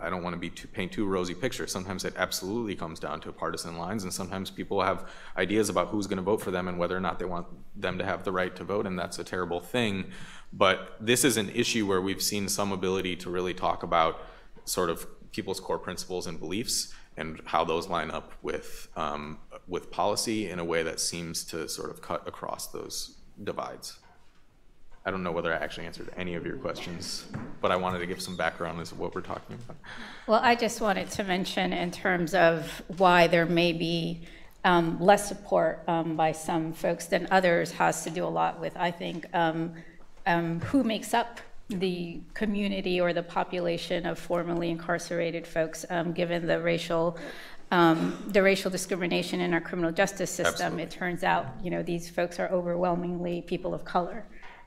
don't want to paint too rosy picture. Sometimes it absolutely comes down to partisan lines, and sometimes people have ideas about who's going to vote for them and whether or not they want them to have the right to vote, and that's a terrible thing. But this is an issue where we've seen some ability to really talk about sort of people's core principles and beliefs and how those line up with policy in a way that seems to sort of cut across those divides. I don't know whether I actually answered any of your questions, but I wanted to give some background as to what we're talking about. Well, I just wanted to mention, in terms of why there may be less support by some folks than others, has to do a lot with, I think, who makes up the community or the population of formerly incarcerated folks, given the racial discrimination in our criminal justice system. Absolutely. It turns out, these folks are overwhelmingly people of color.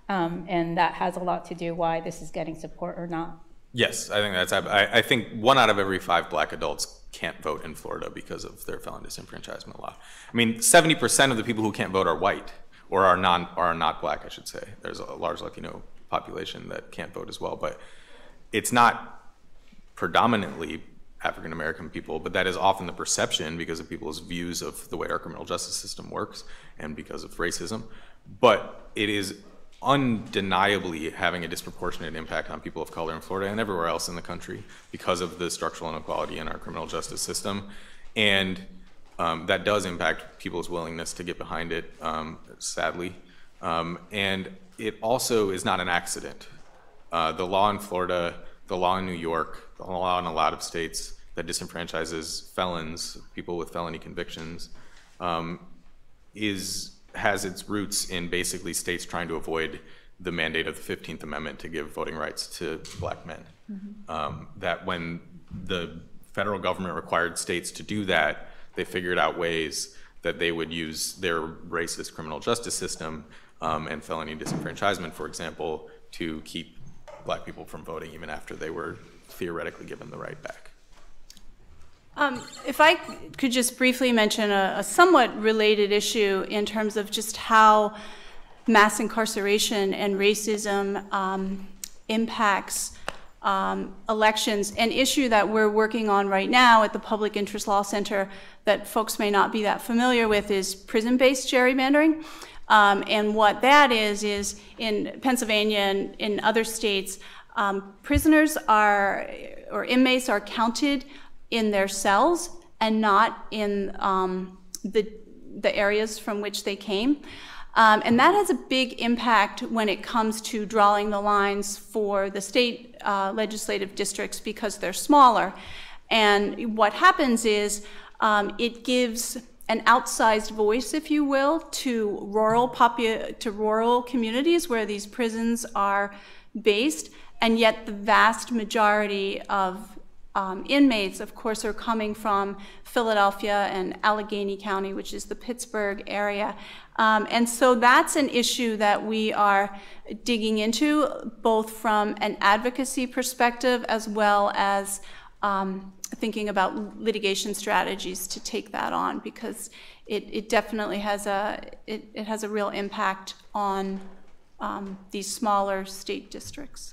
And that has a lot to do why this is getting support or not. Yes, I think 1 out of every 5 black adults can't vote in Florida because of their felon disenfranchisement law. I mean, 70% of the people who can't vote are white, or are not black, I should say. There's a large Latino population that can't vote as well, but it's not predominantly African American people, but that is often the perception because of people's views of the way our criminal justice system works and because of racism. But it is undeniably having a disproportionate impact on people of color in Florida and everywhere else in the country because of the structural inequality in our criminal justice system. And that does impact people's willingness to get behind it, sadly. And it also is not an accident. The law in Florida, the law in New York, the law in a lot of states that disenfranchises felons, people with felony convictions, has its roots in basically states trying to avoid the mandate of the 15th Amendment to give voting rights to black men. Mm-hmm. That when the federal government required states to do that, they figured out ways that they would use their racist criminal justice system and felony disenfranchisement, for example, to keep black people from voting even after they were theoretically given the right back. If I could just briefly mention a somewhat related issue in terms of just how mass incarceration and racism impacts elections, an issue that we're working on right now at the Public Interest Law Center that folks may not be that familiar with is prison-based gerrymandering. And what that is in Pennsylvania and in other states, prisoners or inmates are counted in their cells and not in the areas from which they came. And that has a big impact when it comes to drawing the lines for the state legislative districts because they're smaller. And what happens is it gives an outsized voice, if you will, to rural communities where these prisons are based, and yet the vast majority of inmates, of course, are coming from Philadelphia and Allegheny County, which is the Pittsburgh area. And so that's an issue that we are digging into, both from an advocacy perspective as well as thinking about litigation strategies to take that on, because it definitely has it has a real impact on these smaller state districts.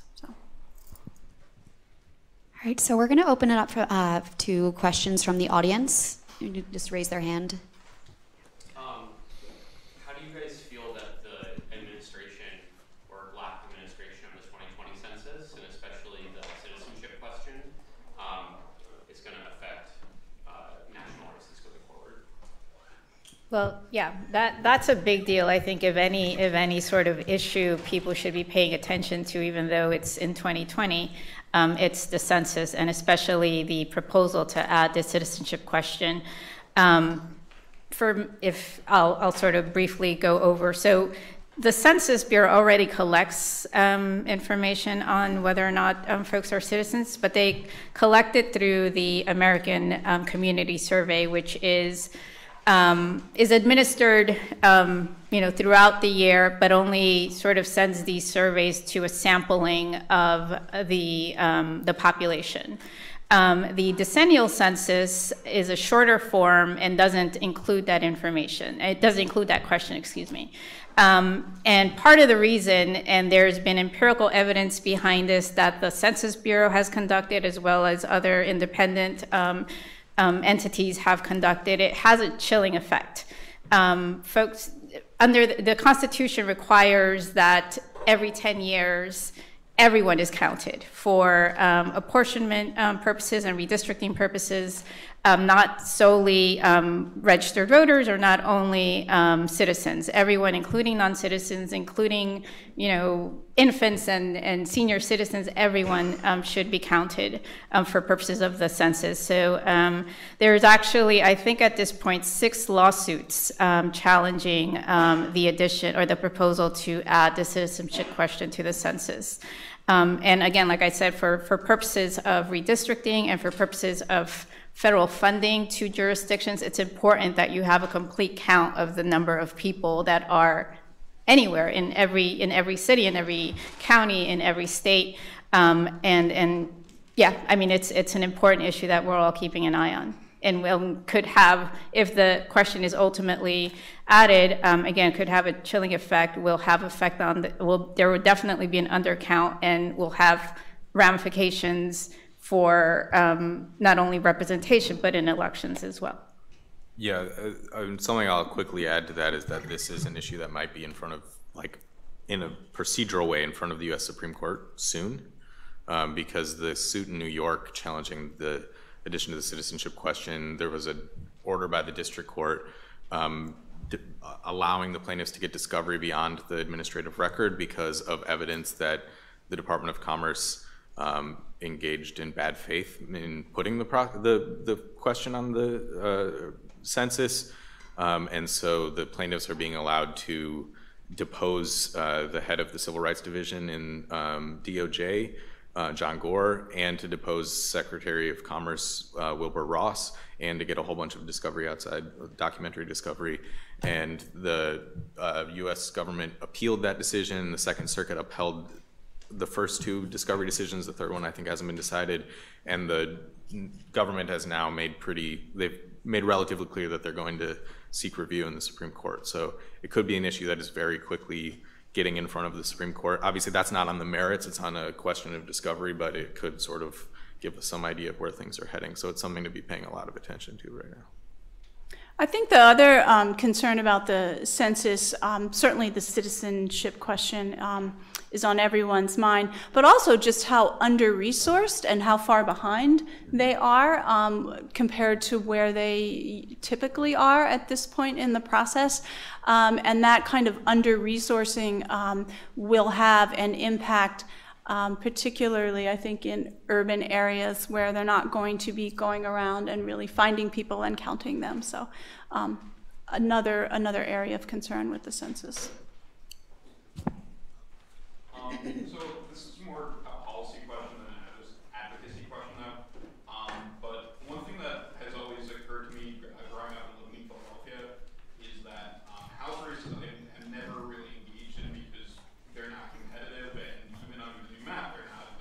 All right, so we're going to open it up for, to questions from the audience. You just raise their hand. How do you guys feel that the administration or lack of administration of the 2020 census, and especially the citizenship question, Well, yeah, that's a big deal. I think if any sort of issue people should be paying attention to, even though it's in 2020, it's the census, and especially the proposal to add the citizenship question. I'll sort of briefly go over. So the Census Bureau already collects information on whether or not folks are citizens, but they collect it through the American Community Survey, which is administered, throughout the year, but only sort of sends these surveys to a sampling of the population. The decennial census is a shorter form and doesn't include that information. It doesn't include that question, excuse me. And part of the reason, and there's been empirical evidence behind this that the Census Bureau has conducted, as well as other independent entities have conducted, it has a chilling effect. Folks, under the Constitution requires that every 10 years, everyone is counted for apportionment purposes and redistricting purposes, not solely registered voters or not only citizens. Everyone, including non-citizens, including infants and senior citizens, everyone should be counted for purposes of the census. So there's actually, I think at this point, 6 lawsuits challenging the addition or the proposal to add the citizenship question to the census. And again, like I said, for purposes of redistricting and for purposes of federal funding to jurisdictions, it's important that you have a complete count of the number of people that are anywhere in every city, in every county, in every state. And yeah, I mean, it's an important issue that we're all keeping an eye on. And could have, if the question is ultimately added, again, could have a chilling effect, will have effect on, there will definitely be an undercount and will have ramifications for not only representation, but in elections as well. Yeah, something I'll quickly add to that is that this is an issue that might be in front of, in a procedural way, in front of the U.S. Supreme Court soon, because the suit in New York challenging the addition to the citizenship question, there was an order by the district court allowing the plaintiffs to get discovery beyond the administrative record because of evidence that the Department of Commerce engaged in bad faith in putting the question on the census. And so the plaintiffs are being allowed to depose the head of the Civil Rights Division in DOJ, John Gore, and to depose Secretary of Commerce Wilbur Ross, and to get a whole bunch of discovery outside, documentary discovery. And the U.S. government appealed that decision. The Second Circuit upheld the first 2 discovery decisions. The third one, I think, hasn't been decided. And the government has now they've made relatively clear that they're going to seek review in the Supreme Court. So it could be an issue that is very quickly getting in front of the Supreme Court. Obviously, that's not on the merits, it's on a question of discovery, but it could sort of give us some idea of where things are heading. So it's something to be paying a lot of attention to right now. I think the other concern about the census, certainly the citizenship question is on everyone's mind, but also just how under-resourced and how far behind they are compared to where they typically are at this point in the process. And that kind of under-resourcing will have an impact, particularly, I think, in urban areas where they're not going to be going around and really finding people and counting them. So another area of concern with the census. So this is more a policy question than a just advocacy question, though. But one thing that has always occurred to me growing up and living in Philadelphia is that house races have never really engaged in because they're not competitive, and even under the new map, they're not.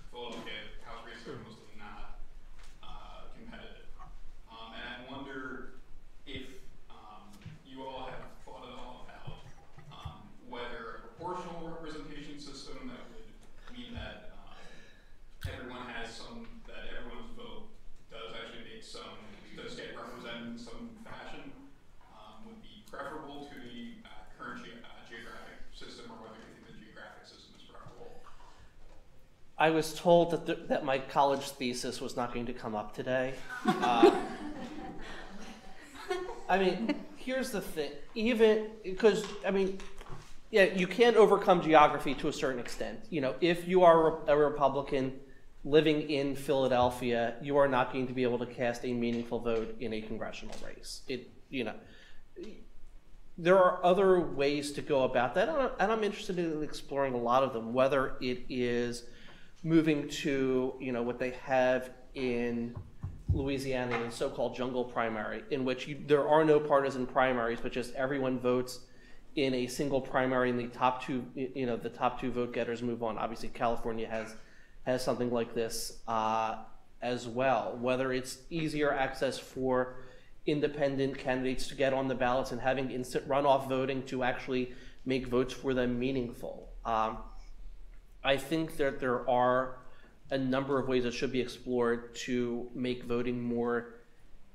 Philadelphia house races are mostly not competitive. And I wonder if you all have thought at all about whether a proportional representation system that would mean that everyone's vote does actually does get represented in some fashion would be preferable to the current geographic system, or whether you think the geographic system is preferable. I was told that my college thesis was not going to come up today. I mean, here's the thing. Even because, I mean, yeah, you can overcome geography to a certain extent. You know, if you are a Republican living in Philadelphia, you are not going to be able to cast a meaningful vote in a congressional race. You know, there are other ways to go about that, and I'm interested in exploring a lot of them, whether it is moving to, you know, what they have in Louisiana, the so-called jungle primary, in which there are no partisan primaries, but just everyone votes in a single primary, and the top two vote getters move on. Obviously, California has something like this as well. Whether it's easier access for independent candidates to get on the ballots and having instant runoff voting to actually make votes for them meaningful. I think that there are a number of ways that should be explored to make voting more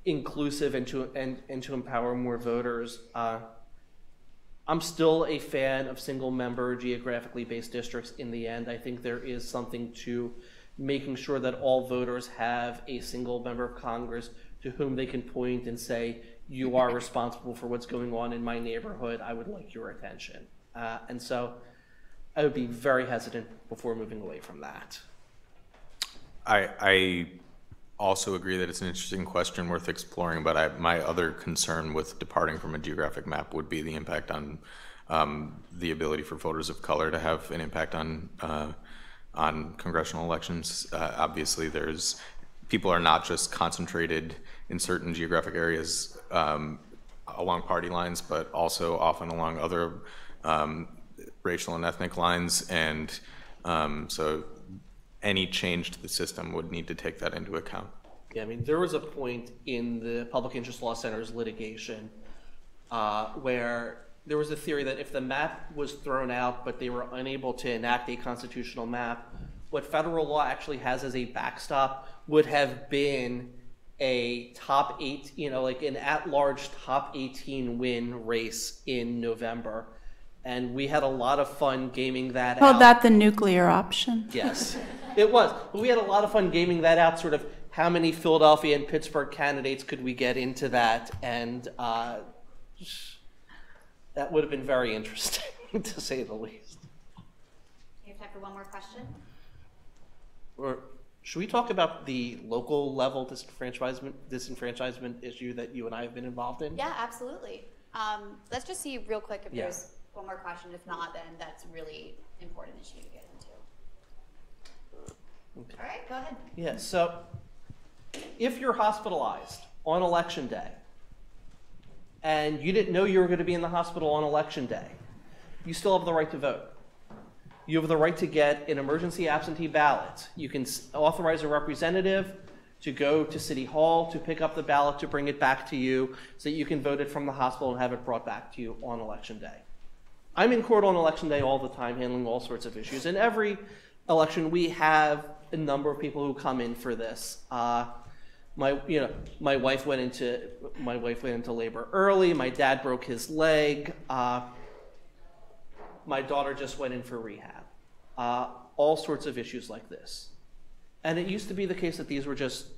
inclusive and to empower more voters. I'm still a fan of single-member, geographically based districts in the end. I think there is something to making sure that all voters have a single member of Congress to whom they can point and say, you are responsible for what's going on in my neighborhood. I would like your attention. And so I would be very hesitant before moving away from that. I also agree that it's an interesting question worth exploring, but my other concern with departing from a geographic map would be the impact on the ability for voters of color to have an impact on congressional elections. Obviously, people are not just concentrated in certain geographic areas along party lines, but also often along other racial and ethnic lines, and so any change to the system would need to take that into account. Yeah, I mean, there was a point in the Public Interest Law Center's litigation where there was a theory that if the map was thrown out, but they were unable to enact a constitutional map, what federal law actually has as a backstop would have been a top 8, you know, like an at-large top 18 win race in November. And we had a lot of fun gaming that out. Called that the nuclear option. Yes, it was. But we had a lot of fun gaming that out, sort of how many Philadelphia and Pittsburgh candidates could we get into that? And that would have been very interesting, to say the least. You have time for one more question? Or should we talk about the local level disenfranchisement issue that you and I have been involved in? Yeah, absolutely. Let's just see real quick if Yeah. there's one more question. If not, then that's a really important issue to get into. Okay. All right, go ahead. Yeah, so if you're hospitalized on election day and you didn't know you were going to be in the hospital on election day, you still have the right to vote. You have the right to get an emergency absentee ballot. You can authorize a representative to go to City Hall to pick up the ballot, to bring it back to you so that you can vote it from the hospital and have it brought back to you on election day. I'm in court on election day all the time handling all sorts of issues. In every election, we have a number of people who come in for this. My wife went into labor early. My dad broke his leg. My daughter just went in for rehab. All sorts of issues like this. And it used to be the case that these were just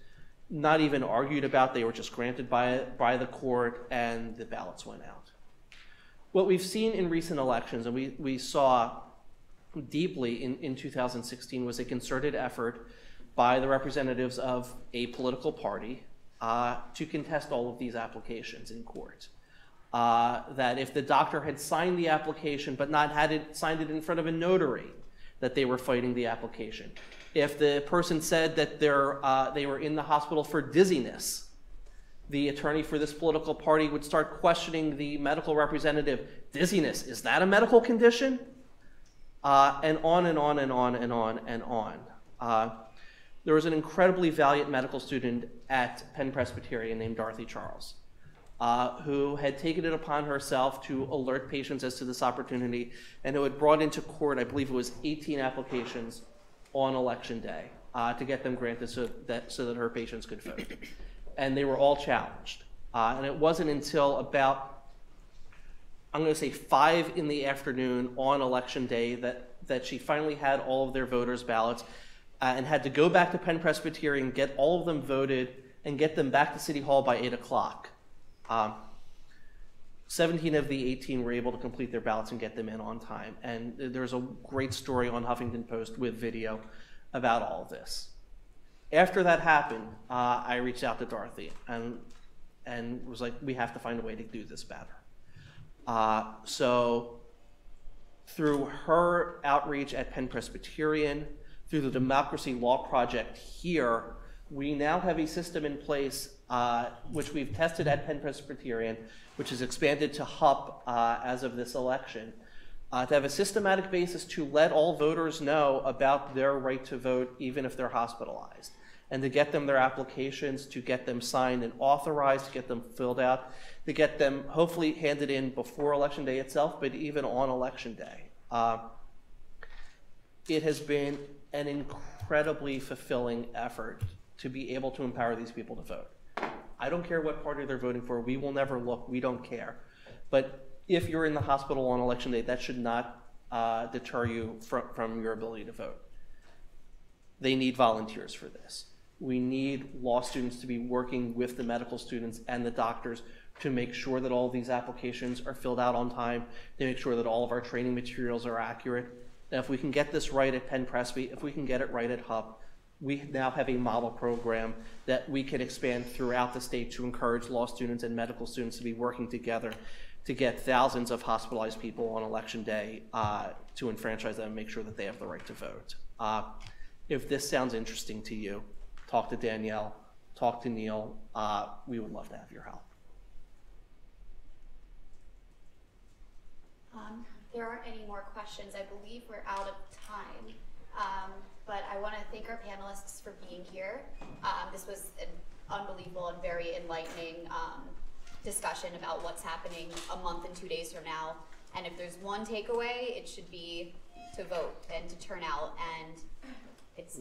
not even argued about. They were just granted by the court, and the ballots went out. What we've seen in recent elections, and we saw deeply in 2016, was a concerted effort by the representatives of a political party to contest all of these applications in court. That if the doctor had signed the application but not signed it in front of a notary, that they were fighting the application. If the person said that they were in the hospital for dizziness, the attorney for this political party would start questioning the medical representative. Dizziness, is that a medical condition? And on and on and on and on and on. There was an incredibly valiant medical student at Penn Presbyterian named Dorothy Charles, who had taken it upon herself to alert patients as to this opportunity, and who had brought into court, I believe it was 18 applications on election day to get them granted so that her patients could vote. And they were all challenged. And it wasn't until about, I'm going to say 5 in the afternoon on election day that she finally had all of their voters' ballots and had to go back to Penn Presbyterian, get all of them voted, and get them back to City Hall by 8 o'clock. 17 of the 18 were able to complete their ballots and get them in on time. And there's a great story on Huffington Post with video about all of this. After that happened, I reached out to Dorothy and was like, we have to find a way to do this better. So through her outreach at Penn Presbyterian, through the Democracy Law Project here, we now have a system in place which we've tested at Penn Presbyterian, which is expanded to HUP as of this election, to have a systematic basis to let all voters know about their right to vote, even if they're hospitalized, and to get them their applications, to get them signed and authorized, to get them filled out, to get them hopefully handed in before Election Day itself, but even on Election Day. It has been an incredibly fulfilling effort to be able to empower these people to vote. I don't care what party they're voting for. We will never look. We don't care. But if you're in the hospital on Election Day, that should not deter you from your ability to vote. They need volunteers for this. We need law students to be working with the medical students and the doctors to make sure that all of these applications are filled out on time, to make sure that all of our training materials are accurate. Now, if we can get this right at Penn Presby, if we can get it right at HUP, we now have a model program that we can expand throughout the state to encourage law students and medical students to be working together to get thousands of hospitalized people on Election Day to enfranchise them and make sure that they have the right to vote. If this sounds interesting to you, talk to Danielle, talk to Neil. We would love to have your help. There aren't any more questions. I believe we're out of time. But I want to thank our panelists for being here. This was an unbelievable and very enlightening discussion about what's happening a month and 2 days from now. And if there's one takeaway, it should be to vote and to turn out. And it's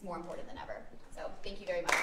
more important than ever. So thank you very much.